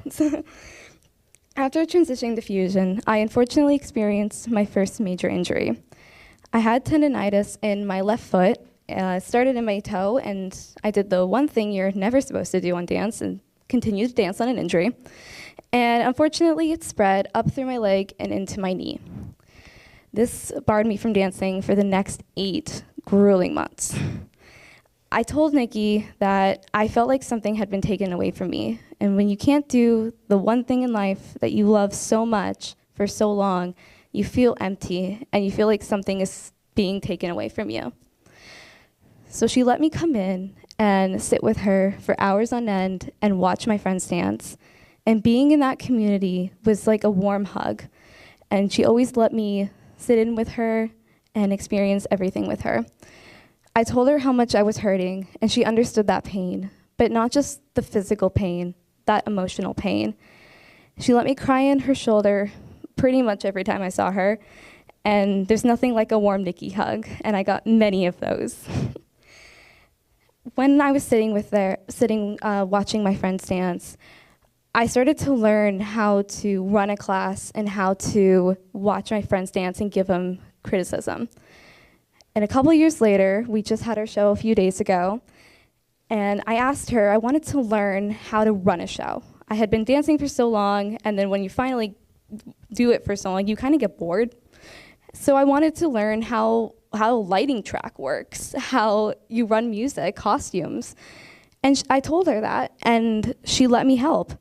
After transitioning to Fusion, I unfortunately experienced my first major injury. I had tendonitis in my left foot. It started in my toe, and I did the one thing you're never supposed to do on dance and continued to dance on an injury. And unfortunately, it spread up through my leg and into my knee. This barred me from dancing for the next 8 grueling months. I told Nikki that I felt like something had been taken away from me. And when you can't do the one thing in life that you love so much for so long, you feel empty and you feel like something is being taken away from you. So she let me come in and sit with her for hours on end and watch my friends dance. And being in that community was like a warm hug. And she always let me sit in with her and experience everything with her. I told her how much I was hurting, and she understood that pain, but not just the physical pain, that emotional pain. She let me cry in her shoulder pretty much every time I saw her, and there's nothing like a warm Nikki hug, and I got many of those. When I was watching my friends dance, I started to learn how to run a class and how to watch my friends dance and give them criticism. And a couple years later, we just had our show a few days ago, and I asked her, I wanted to learn how to run a show. I had been dancing for so long, and then when you finally do it for so long, you kind of get bored. So I wanted to learn how lighting track works, how you run music, costumes. And I told her that, and she let me help.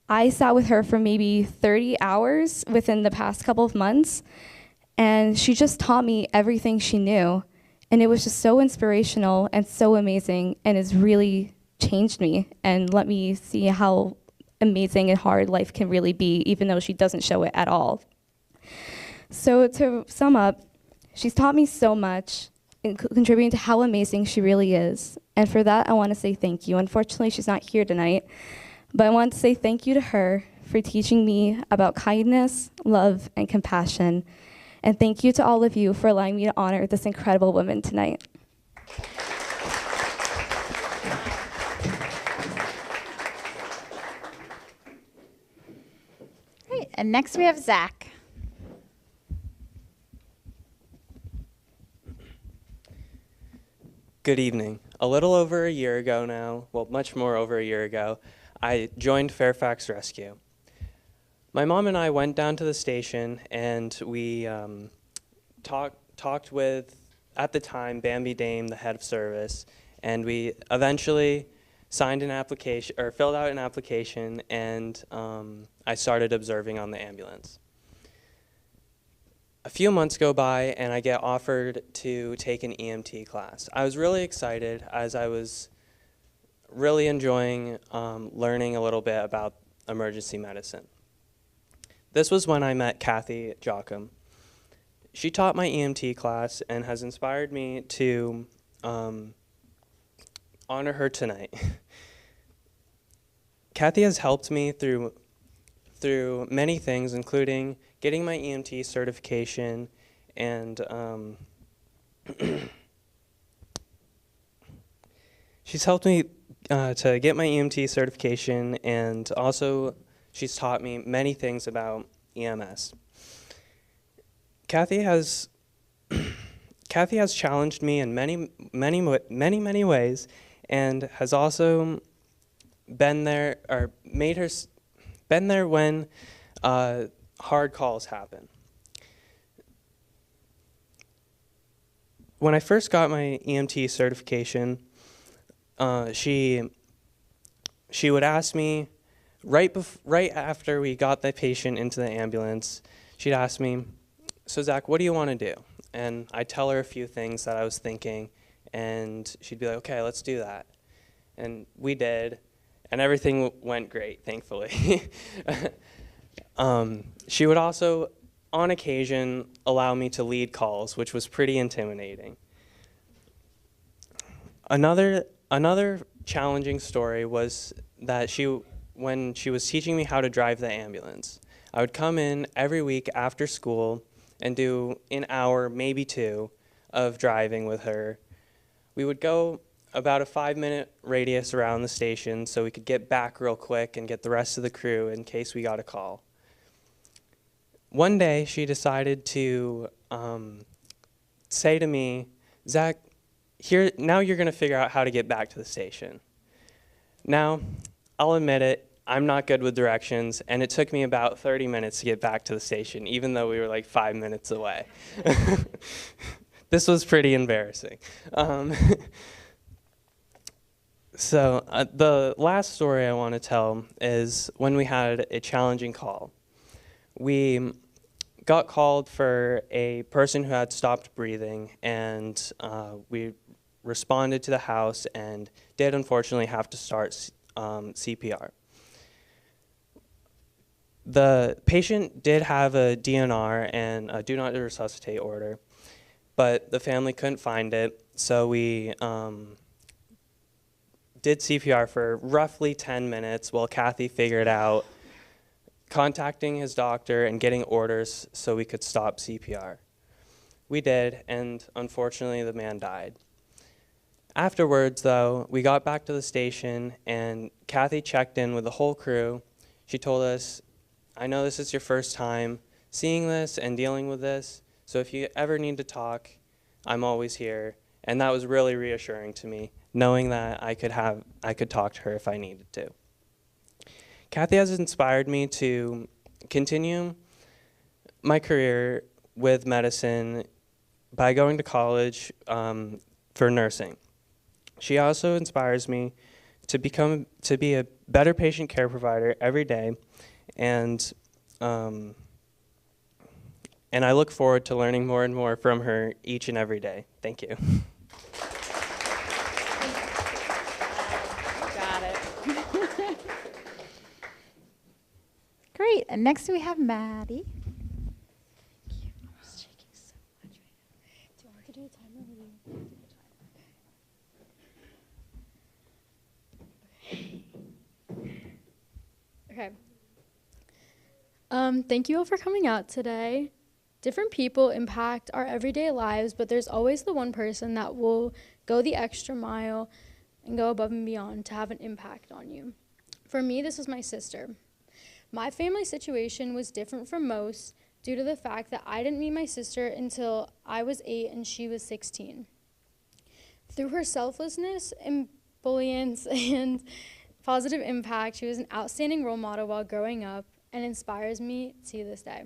I sat with her for maybe 30 hours within the past couple of months, and she just taught me everything she knew. And it was just so inspirational and so amazing, and it's really changed me and let me see how amazing and hard life can really be, even though she doesn't show it at all. So to sum up, she's taught me so much in contributing to how amazing she really is. And for that, I want to say thank you. Unfortunately, she's not here tonight, but I want to say thank you to her for teaching me about kindness, love, and compassion. And thank you to all of you for allowing me to honor this incredible woman tonight. Great. And next we have Zach. Good evening. A little over a year ago now, well, much more over a year ago, I joined Fairfax Rescue. My mom and I went down to the station and we talked with, at the time, Bambi Dame, the head of service, and we eventually signed an application, or filled out an application, and I started observing on the ambulance. A few months go by and I get offered to take an EMT class. I was really excited as I was really enjoying learning a little bit about emergency medicine. This was when I met Kathy Jochim. She taught my EMT class and has inspired me to honor her tonight. Kathy has helped me through many things, including getting my EMT certification and she's helped me to get my EMT certification, and also she's taught me many things about EMS. Kathy has challenged me in many ways, and has also been there, or been there when hard calls happen. When I first got my EMT certification, she would ask me right after we got the patient into the ambulance. She'd ask me, "So Zach, what do you want to do?" And I'd tell her a few things that I was thinking, and she'd be like, "Okay, let's do that." And we did, and everything went great, thankfully. She would also, on occasion, allow me to lead calls, which was pretty intimidating. Another challenging story was that when she was teaching me how to drive the ambulance, I would come in every week after school and do an hour, maybe two, of driving with her. We would go about a 5-minute radius around the station so we could get back real quick and get the rest of the crew in case we got a call. One day, she decided to say to me, "Zach, now you're going to figure out how to get back to the station." Now, I'll admit it, I'm not good with directions, and it took me about 30 minutes to get back to the station, even though we were like 5 minutes away. This was pretty embarrassing. So the last story I want to tell is when we had a challenging call. We got called for a person who had stopped breathing, and we responded to the house and did unfortunately have to start CPR. The patient did have a DNR and a do not resuscitate order, but the family couldn't find it, so we did CPR for roughly 10 minutes while Kathy figured out contacting his doctor and getting orders so we could stop CPR. We did, and unfortunately the man died. Afterwards, though, we got back to the station and Kathy checked in with the whole crew. She told us, "I know this is your first time seeing this and dealing with this, so if you ever need to talk, I'm always here." And that was really reassuring to me, knowing that I could talk to her if I needed to. Kathy has inspired me to continue my career with medicine by going to college for nursing. She also inspires me to be a better patient care provider every day, and I look forward to learning more and more from her each and every day. Thank you. Got it. Great. And next we have Maddie. Okay. Thank you all for coming out today. Different people impact our everyday lives, but there's always the one person that will go the extra mile and go above and beyond to have an impact on you. For me, this was my sister. My family situation was different from most due to the fact that I didn't meet my sister until I was 8 and she was 16. Through her selflessness, ebullience, and positive impact, she was an outstanding role model while growing up and inspires me to this day.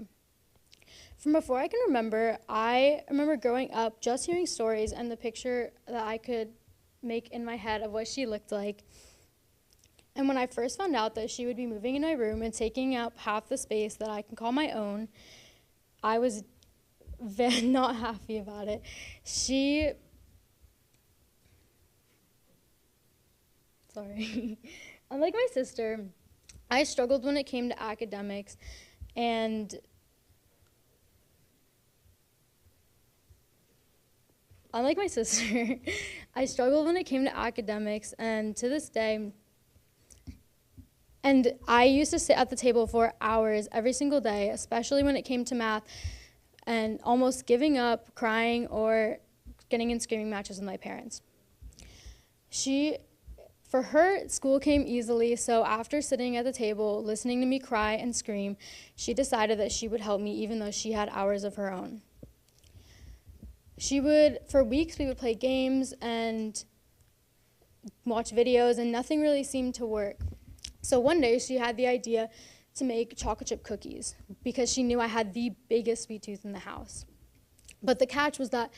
From before I can remember, I remember growing up just hearing stories and the picture that I could make in my head of what she looked like. And when I first found out that she would be moving in my room and taking up half the space that I can call my own, I was not happy about it. Unlike my sister, I struggled when it came to academics, and unlike my sister, I struggled when it came to academics, and to this day, and I used to sit at the table for hours every single day, especially when it came to math, and almost giving up, crying, or getting in screaming matches with my parents. For her, school came easily, so after sitting at the table, listening to me cry and scream, she decided that she would help me even though she had hours of her own. For weeks, we would play games and watch videos, and nothing really seemed to work. So one day, she had the idea to make chocolate chip cookies because she knew I had the biggest sweet tooth in the house. But the catch was that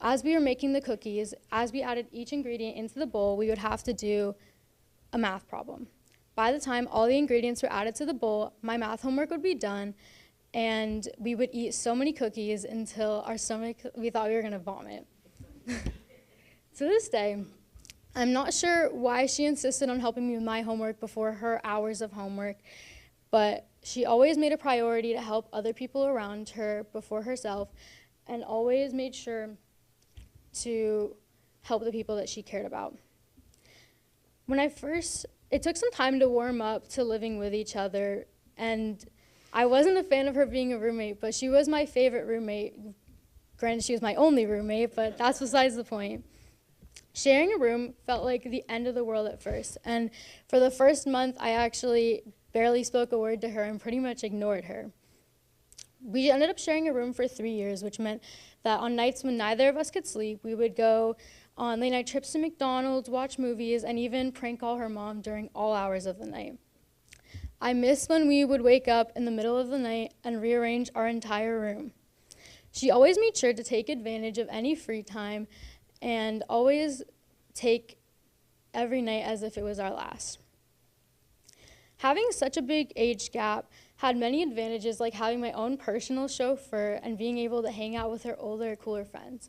as we were making the cookies, as we added each ingredient into the bowl, we would have to do a math problem. By the time all the ingredients were added to the bowl, my math homework would be done, and we would eat so many cookies until we thought we were gonna vomit. To this day, I'm not sure why she insisted on helping me with my homework before her hours of homework, but she always made a priority to help other people around her before herself, and always made sure to help the people that she cared about. It took some time to warm up to living with each other, and I wasn't a fan of her being a roommate, but she was my favorite roommate. Granted, she was my only roommate, but that's besides the point. Sharing a room felt like the end of the world at first, and for the first month, I actually barely spoke a word to her and pretty much ignored her. We ended up sharing a room for 3 years, which meant that on nights when neither of us could sleep, we would go on late night trips to McDonald's, watch movies, and even prank call her mom during all hours of the night. I miss when we would wake up in the middle of the night and rearrange our entire room. She always made sure to take advantage of any free time and always take every night as if it was our last. Having such a big age gap had many advantages, like having my own personal chauffeur and being able to hang out with her older, cooler friends.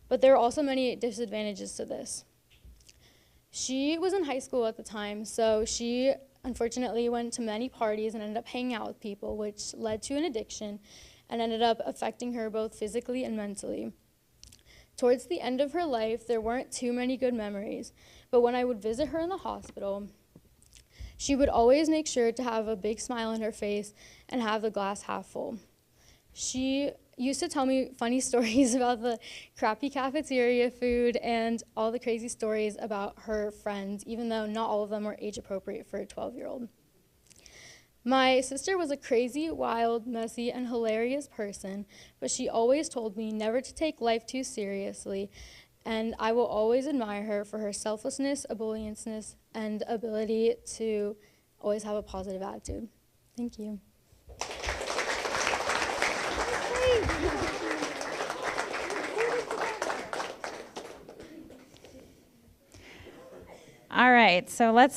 But there are also many disadvantages to this. She was in high school at the time, so she unfortunately went to many parties and ended up hanging out with people, which led to an addiction and ended up affecting her both physically and mentally. Towards the end of her life, there weren't too many good memories, but when I would visit her in the hospital, she would always make sure to have a big smile on her face and have the glass half full. She used to tell me funny stories about the crappy cafeteria food and all the crazy stories about her friends, even though not all of them were age appropriate for a 12-year-old. My sister was a crazy, wild, messy, and hilarious person, but she always told me never to take life too seriously, and I will always admire her for her selflessness, ebullience, and ability to always have a positive attitude. Thank you. All right, so we're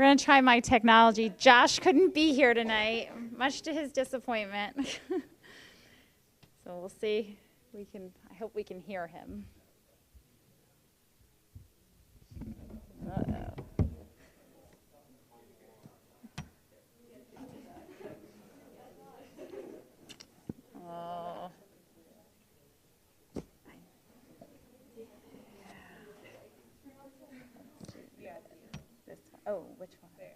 going to try my technology. Josh couldn't be here tonight, much to his disappointment. So we'll see. I hope we can hear him. Uh-oh. Oh. Oh, which one? There.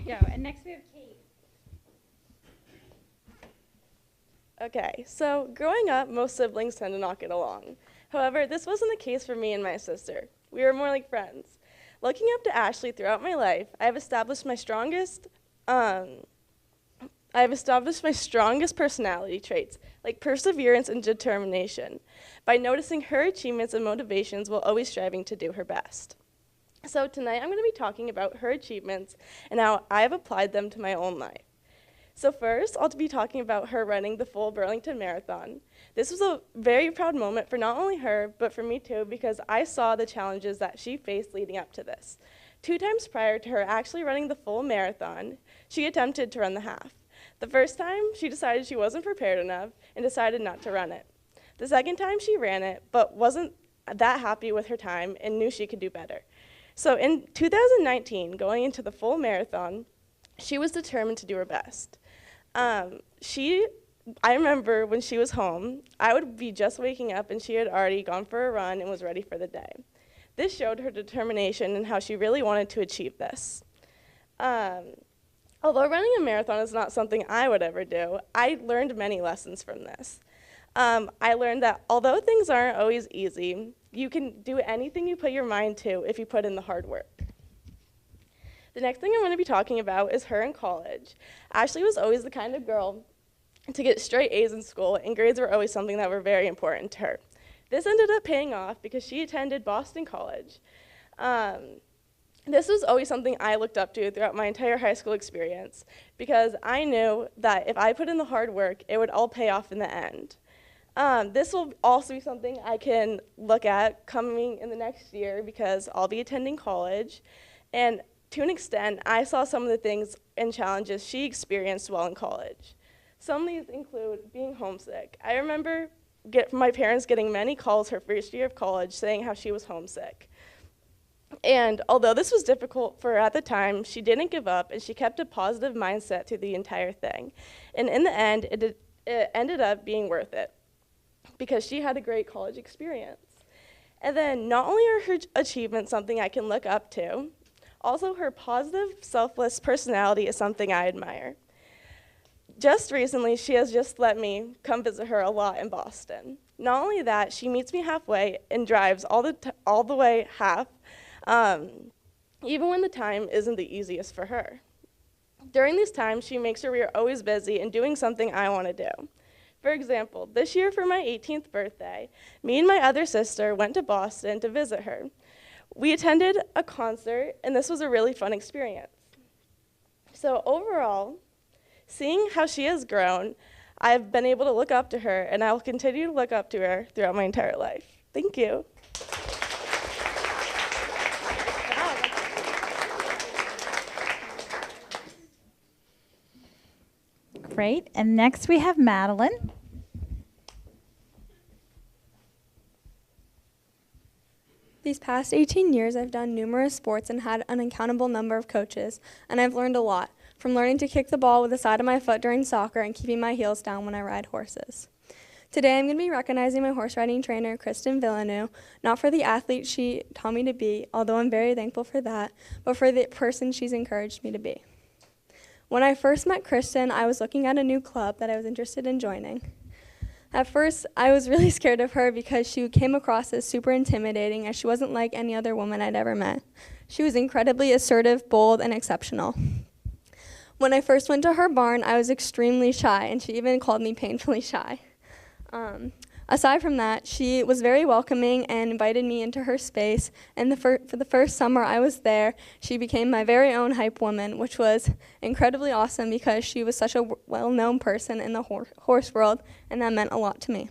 go. And next we have Kate. Okay, so growing up, most siblings tend to not get along. However, this wasn't the case for me and my sister. We were more like friends. Looking up to Ashley throughout my life, I have established my strongest personality traits, like perseverance and determination, by noticing her achievements and motivations while always striving to do her best. So tonight I'm going to be talking about her achievements and how I have applied them to my own life. So first, I'll be talking about her running the full Burlington Marathon. This was a very proud moment for not only her, but for me too, because I saw the challenges that she faced leading up to this. 2 times prior to her actually running the full marathon, she attempted to run the half. The first time, she decided she wasn't prepared enough and decided not to run it. The second time, she ran it, but wasn't that happy with her time and knew she could do better. So in 2019, going into the full marathon, she was determined to do her best. I remember when she was home, I would be just waking up and she had already gone for a run and was ready for the day. This showed her determination and how she really wanted to achieve this. Although running a marathon is not something I would ever do, I learned many lessons from this. I learned that although things aren't always easy, you can do anything you put your mind to if you put in the hard work. The next thing I'm going to be talking about is her in college. Ashley was always the kind of girl to get straight A's in school, and grades were always something that were very important to her. This ended up paying off because she attended Boston College. This was always something I looked up to throughout my entire high school experience because I knew that if I put in the hard work, it would all pay off in the end. This will also be something I can look at coming in the next year because I'll be attending college. And to an extent, I saw some of the things and challenges she experienced while in college. Some of these include being homesick. I remember my parents getting many calls her first year of college saying how she was homesick. And although this was difficult for her at the time, she didn't give up and she kept a positive mindset through the entire thing. And in the end, it ended up being worth it because she had a great college experience. And then not only are her achievements something I can look up to, also her positive, selfless personality is something I admire. Just recently, she has just let me come visit her a lot in Boston. Not only that, she meets me halfway and drives all the way half, even when the time isn't the easiest for her. During these times, she makes sure we are always busy and doing something I want to do. For example, this year for my 18th birthday, me and my other sister went to Boston to visit her. We attended a concert, and this was a really fun experience. So overall, seeing how she has grown, I've been able to look up to her, and I will continue to look up to her throughout my entire life. Thank you. Great. And next we have Madeline. These past 18 years, I've done numerous sports and had an uncountable number of coaches, and I've learned a lot, from learning to kick the ball with the side of my foot during soccer and keeping my heels down when I ride horses. Today, I'm going to be recognizing my horse riding trainer, Kristen Villeneuve, not for the athlete she taught me to be, although I'm very thankful for that, but for the person she's encouraged me to be. When I first met Kristen, I was looking at a new club that I was interested in joining. At first, I was really scared of her because she came across as super intimidating, as she wasn't like any other woman I'd ever met. She was incredibly assertive, bold, and exceptional. When I first went to her barn, I was extremely shy, and she even called me painfully shy. Aside from that, she was very welcoming and invited me into her space, and for the first summer I was there, she became my very own hype woman, which was incredibly awesome because she was such a well-known person in the horse world, and that meant a lot to me.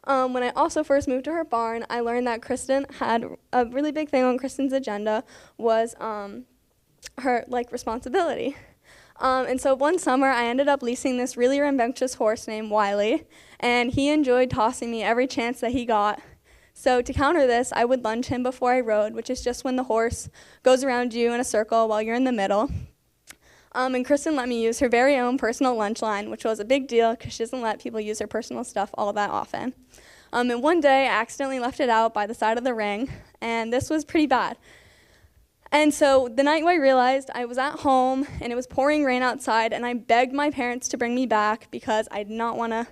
When I also first moved to her barn, I learned that Kristen had a really big thing on Kristen's agenda was her responsibility. And so one summer, I ended up leasing this really rambunctious horse named Wiley, and he enjoyed tossing me every chance that he got. So to counter this, I would lunge him before I rode, which is just when the horse goes around you in a circle while you're in the middle. And Kristen let me use her very own personal lunch line, which was a big deal because she doesn't let people use her personal stuff all that often. And one day, I accidentally left it out by the side of the ring, and this was pretty bad. And so the night I realized, I was at home and it was pouring rain outside, and I begged my parents to bring me back because I did not want to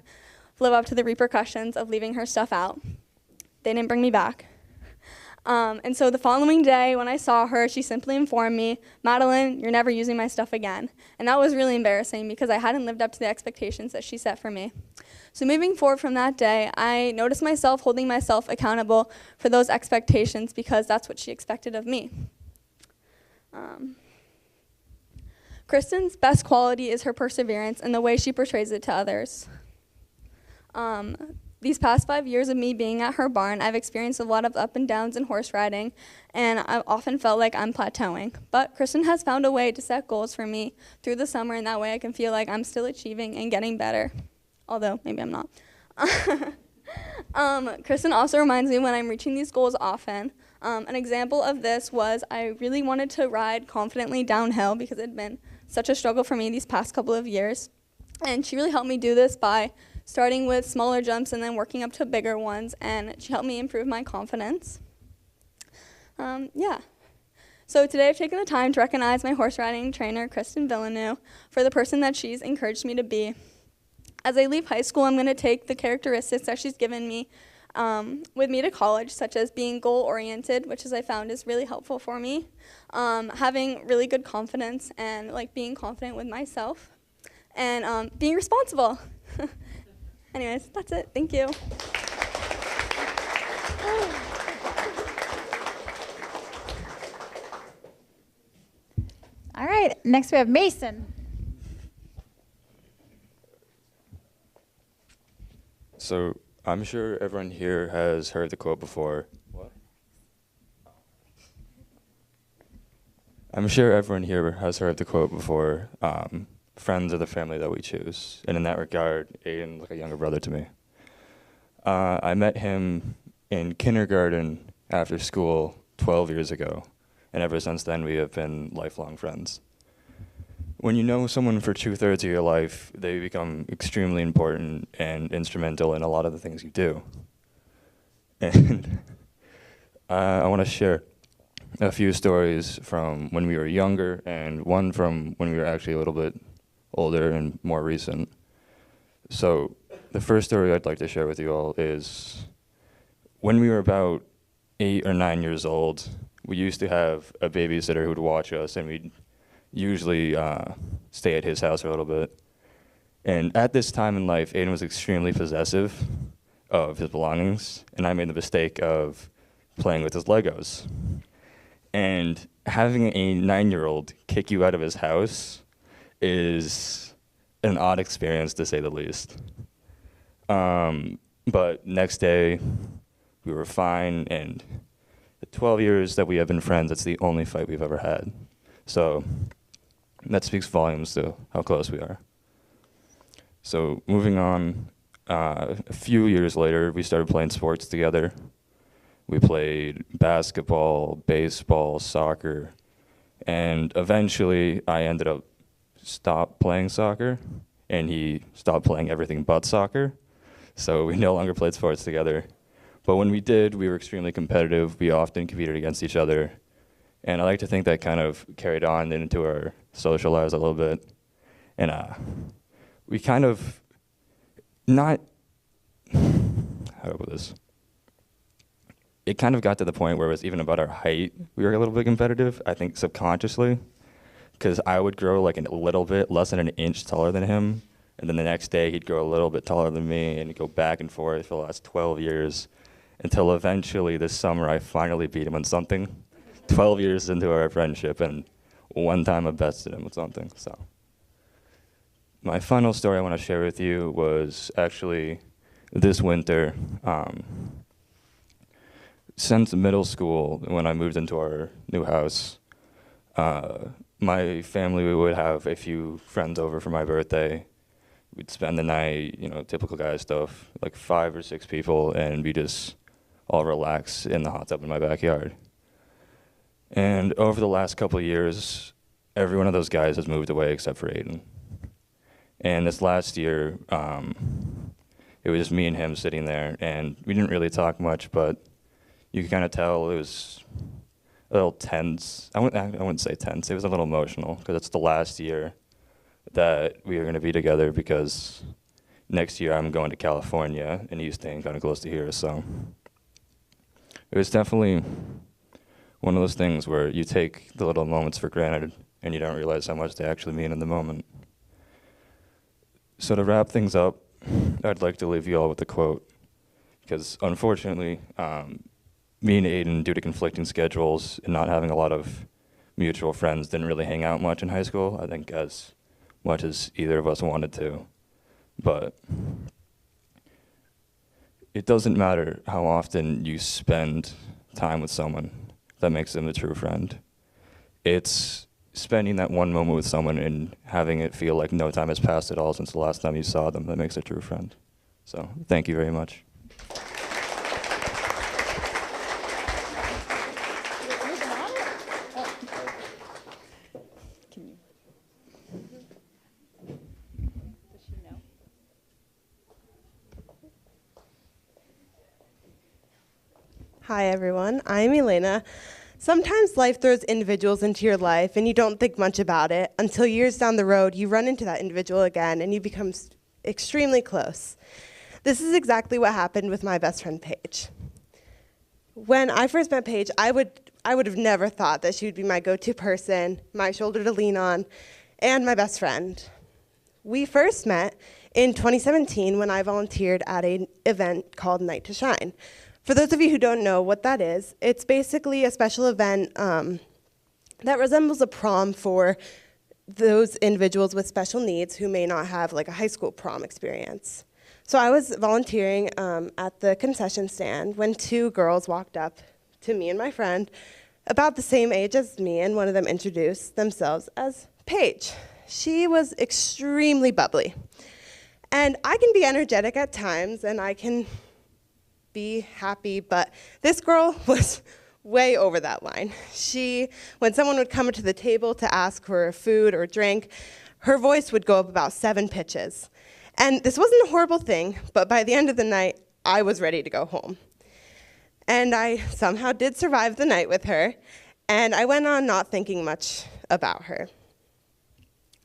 live up to the repercussions of leaving her stuff out. They didn't bring me back. And so the following day when I saw her, she simply informed me, "Madeline, you're never using my stuff again." And that was really embarrassing because I hadn't lived up to the expectations that she set for me. So moving forward from that day, I noticed myself holding myself accountable for those expectations because that's what she expected of me. Kristen's best quality is her perseverance and the way she portrays it to others. These past 5 years of me being at her barn, I've experienced a lot of up and downs in horse riding, and I've often felt like I'm plateauing. But Kristen has found a way to set goals for me through the summer, and that way I can feel like I'm still achieving and getting better, although maybe I'm not. Kristen also reminds me when I'm reaching these goals often. An example of this was I really wanted to ride confidently downhill because it had been such a struggle for me these past couple of years. And she really helped me do this by starting with smaller jumps and then working up to bigger ones, and she helped me improve my confidence. So today I've taken the time to recognize my horse riding trainer, Kristen Villeneuve, for the person that she's encouraged me to be. As I leave high school, I'm going to take the characteristics that she's given me with me to college, such as being goal-oriented, which as I found is really helpful for me, having really good confidence and being confident with myself, and being responsible. Anyways, that's it. Thank you. All right, next we have Mason. So I'm sure everyone here has heard the quote before. What? I'm sure everyone here has heard the quote before. Friends are the family that we choose. And in that regard, Aiden's like a younger brother to me. I met him in kindergarten after school 12 years ago. And ever since then, we have been lifelong friends. When you know someone for 2/3 of your life, they become extremely important and instrumental in a lot of the things you do. And I want to share a few stories from when we were younger and one from when we were actually a little bit older and more recent. So the first story I'd like to share with you all is when we were about 8 or 9 years old, we used to have a babysitter who would watch us, and we'd usually stay at his house for a little bit. And at this time in life, Aiden was extremely possessive of his belongings, and I made the mistake of playing with his Legos. And having a 9-year-old kick you out of his house is an odd experience, to say the least. But next day, we were fine, and the 12 years that we have been friends, that's the only fight we've ever had. So that speaks volumes to how close we are. So moving on, a few years later, we started playing sports together. We played basketball, baseball, soccer, and eventually I ended up stopped playing soccer, and he stopped playing everything but soccer. So we no longer played sports together. But when we did, we were extremely competitive. We often competed against each other. And I like to think that kind of carried on into our social lives a little bit. And we kind of not, how do I put this? It kind of got to the point where it was even about our height. We were a little bit competitive, I think subconsciously, because I would grow like a little bit, less than an inch taller than him. And then the next day he'd grow a little bit taller than me, and he'd go back and forth for the last 12 years until eventually this summer I finally beat him on something. 12 years into our friendship, and one time I bested him with something. So my final story I want to share with you was actually this winter. Since middle school, when I moved into our new house, my family, we would have a few friends over for my birthday. We'd spend the night, typical guy stuff, like 5 or 6 people, and we just all relax in the hot tub in my backyard. And over the last couple of years, every one of those guys has moved away except for Aiden. And this last year, it was just me and him sitting there, and we didn't really talk much, but you could kind of tell it was a little tense. I wouldn't say tense. It was a little emotional because it's the last year that we are going to be together, because next year I'm going to California and he's staying kind of close to here. So it was definitely one of those things where you take the little moments for granted and you don't realize how much they actually mean in the moment. So to wrap things up, I'd like to leave you all with a quote, because unfortunately, me and Aiden, due to conflicting schedules and not having a lot of mutual friends, didn't really hang out much in high school, I think as much as either of us wanted to. But it doesn't matter how often you spend time with someone that makes them a true friend. It's spending that one moment with someone and having it feel like no time has passed at all since the last time you saw them that makes a true friend. So thank you very much. Hi everyone, I'm Elena. Sometimes life throws individuals into your life and you don't think much about it until years down the road you run into that individual again and you become extremely close. This is exactly what happened with my best friend Paige. When I first met Paige, I would have never thought that she would be my go-to person, my shoulder to lean on, and my best friend. We first met in 2017 when I volunteered at an event called Night to Shine. For those of you who don't know what that is, it's basically a special event that resembles a prom for those individuals with special needs who may not have like a high school prom experience. So I was volunteering at the concession stand when two girls walked up to me and my friend about the same age as me, and one of them introduced themselves as Paige. She was extremely bubbly. And I can be energetic at times, and I can be happy, but this girl was way over that line. When someone would come to the table to ask for food or drink, her voice would go up about 7 pitches. And this wasn't a horrible thing, but by the end of the night, I was ready to go home. And I somehow did survive the night with her, and I went on not thinking much about her.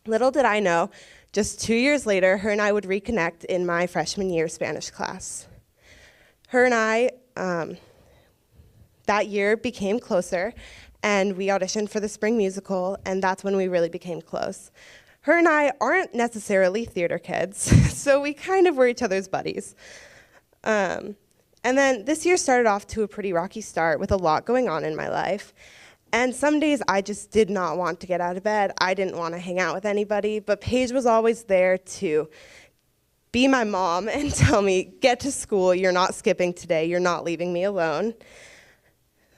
Little did I know, just 2 years later, her and I would reconnect in my freshman year Spanish class. Her and I, that year, became closer, and we auditioned for the spring musical, and that's when we really became close. Her and I aren't necessarily theater kids, so we kind of were each other's buddies. And then this year started off to a pretty rocky start with a lot going on in my life. And some days I just did not want to get out of bed. I didn't want to hang out with anybody, but Paige was always there to be my mom and tell me, get to school, you're not skipping today, you're not leaving me alone.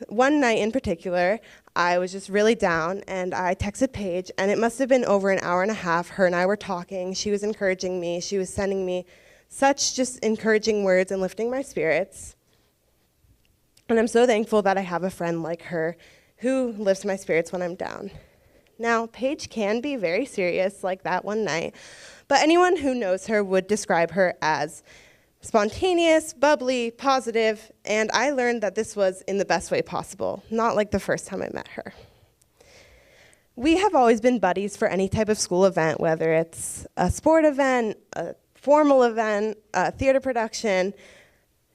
One night in particular, I was just really down, and I texted Paige, and it must have been over an hour and a half. Her and I were talking. She was encouraging me. She was sending me such just encouraging words and lifting my spirits. And I'm so thankful that I have a friend like her who lifts my spirits when I'm down. Now, Paige can be very serious like that one night, but anyone who knows her would describe her as spontaneous, bubbly, positive, and I learned that this was in the best way possible, not like the first time I met her. We have always been buddies for any type of school event, whether it's a sport event, a formal event, a theater production,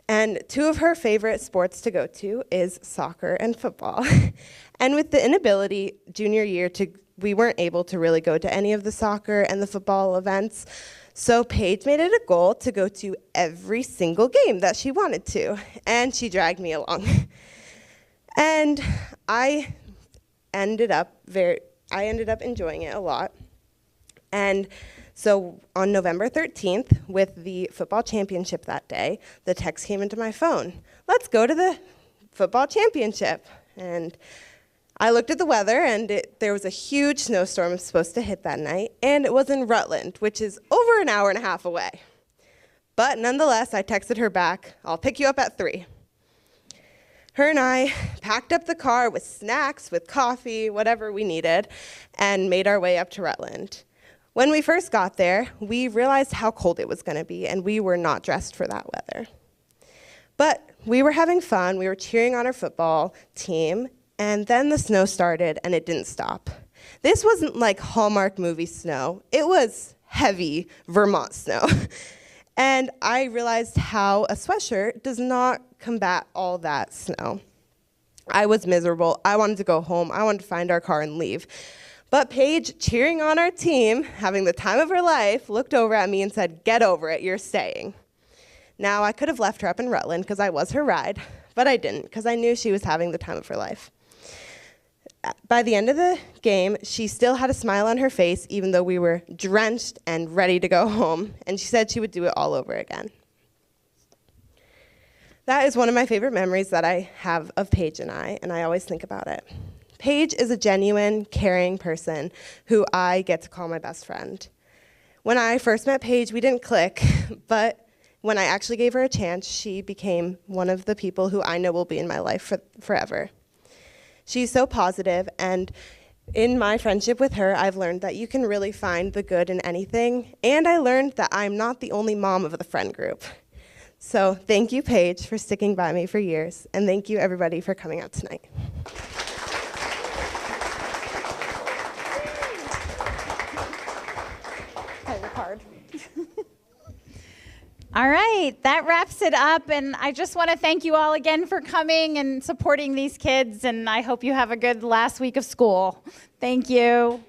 and 2 of her favorite sports to go to is soccer and football. And with the inability junior year we weren't able to really go to any of the soccer and the football events, so Paige made it a goal to go to every single game that she wanted to, and she dragged me along. And I ended up enjoying it a lot. And so on November 13th, with the football championship that day, the text came into my phone, let's go to the football championship. And I looked at the weather, and there was a huge snowstorm supposed to hit that night, and it was in Rutland, which is over an hour and a half away. But nonetheless, I texted her back, I'll pick you up at 3. Her and I packed up the car with snacks, with coffee, whatever we needed, and made our way up to Rutland. When we first got there, we realized how cold it was going to be, and we were not dressed for that weather. But we were having fun, we were cheering on our football team, And then the snow started, and it didn't stop. This wasn't like Hallmark movie snow. It was heavy Vermont snow. And I realized how a sweatshirt does not combat all that snow. I was miserable. I wanted to go home. I wanted to find our car and leave. But Paige, cheering on our team, having the time of her life, looked over at me and said, "Get over it, you're staying." Now, I could have left her up in Rutland because I was her ride, but I didn't because I knew she was having the time of her life. By the end of the game, she still had a smile on her face, even though we were drenched and ready to go home, and she said she would do it all over again. That is one of my favorite memories that I have of Paige and I always think about it. Paige is a genuine, caring person who I get to call my best friend. When I first met Paige, we didn't click, but when I actually gave her a chance, she became one of the people who I know will be in my life forever. She's so positive, and in my friendship with her, I've learned that you can really find the good in anything, and I learned that I'm not the only mom of the friend group. So thank you, Paige, for sticking by me for years, and thank you, everybody, for coming out tonight. All right, that wraps it up, and I just want to thank you all again for coming and supporting these kids, and I hope you have a good last week of school. Thank you.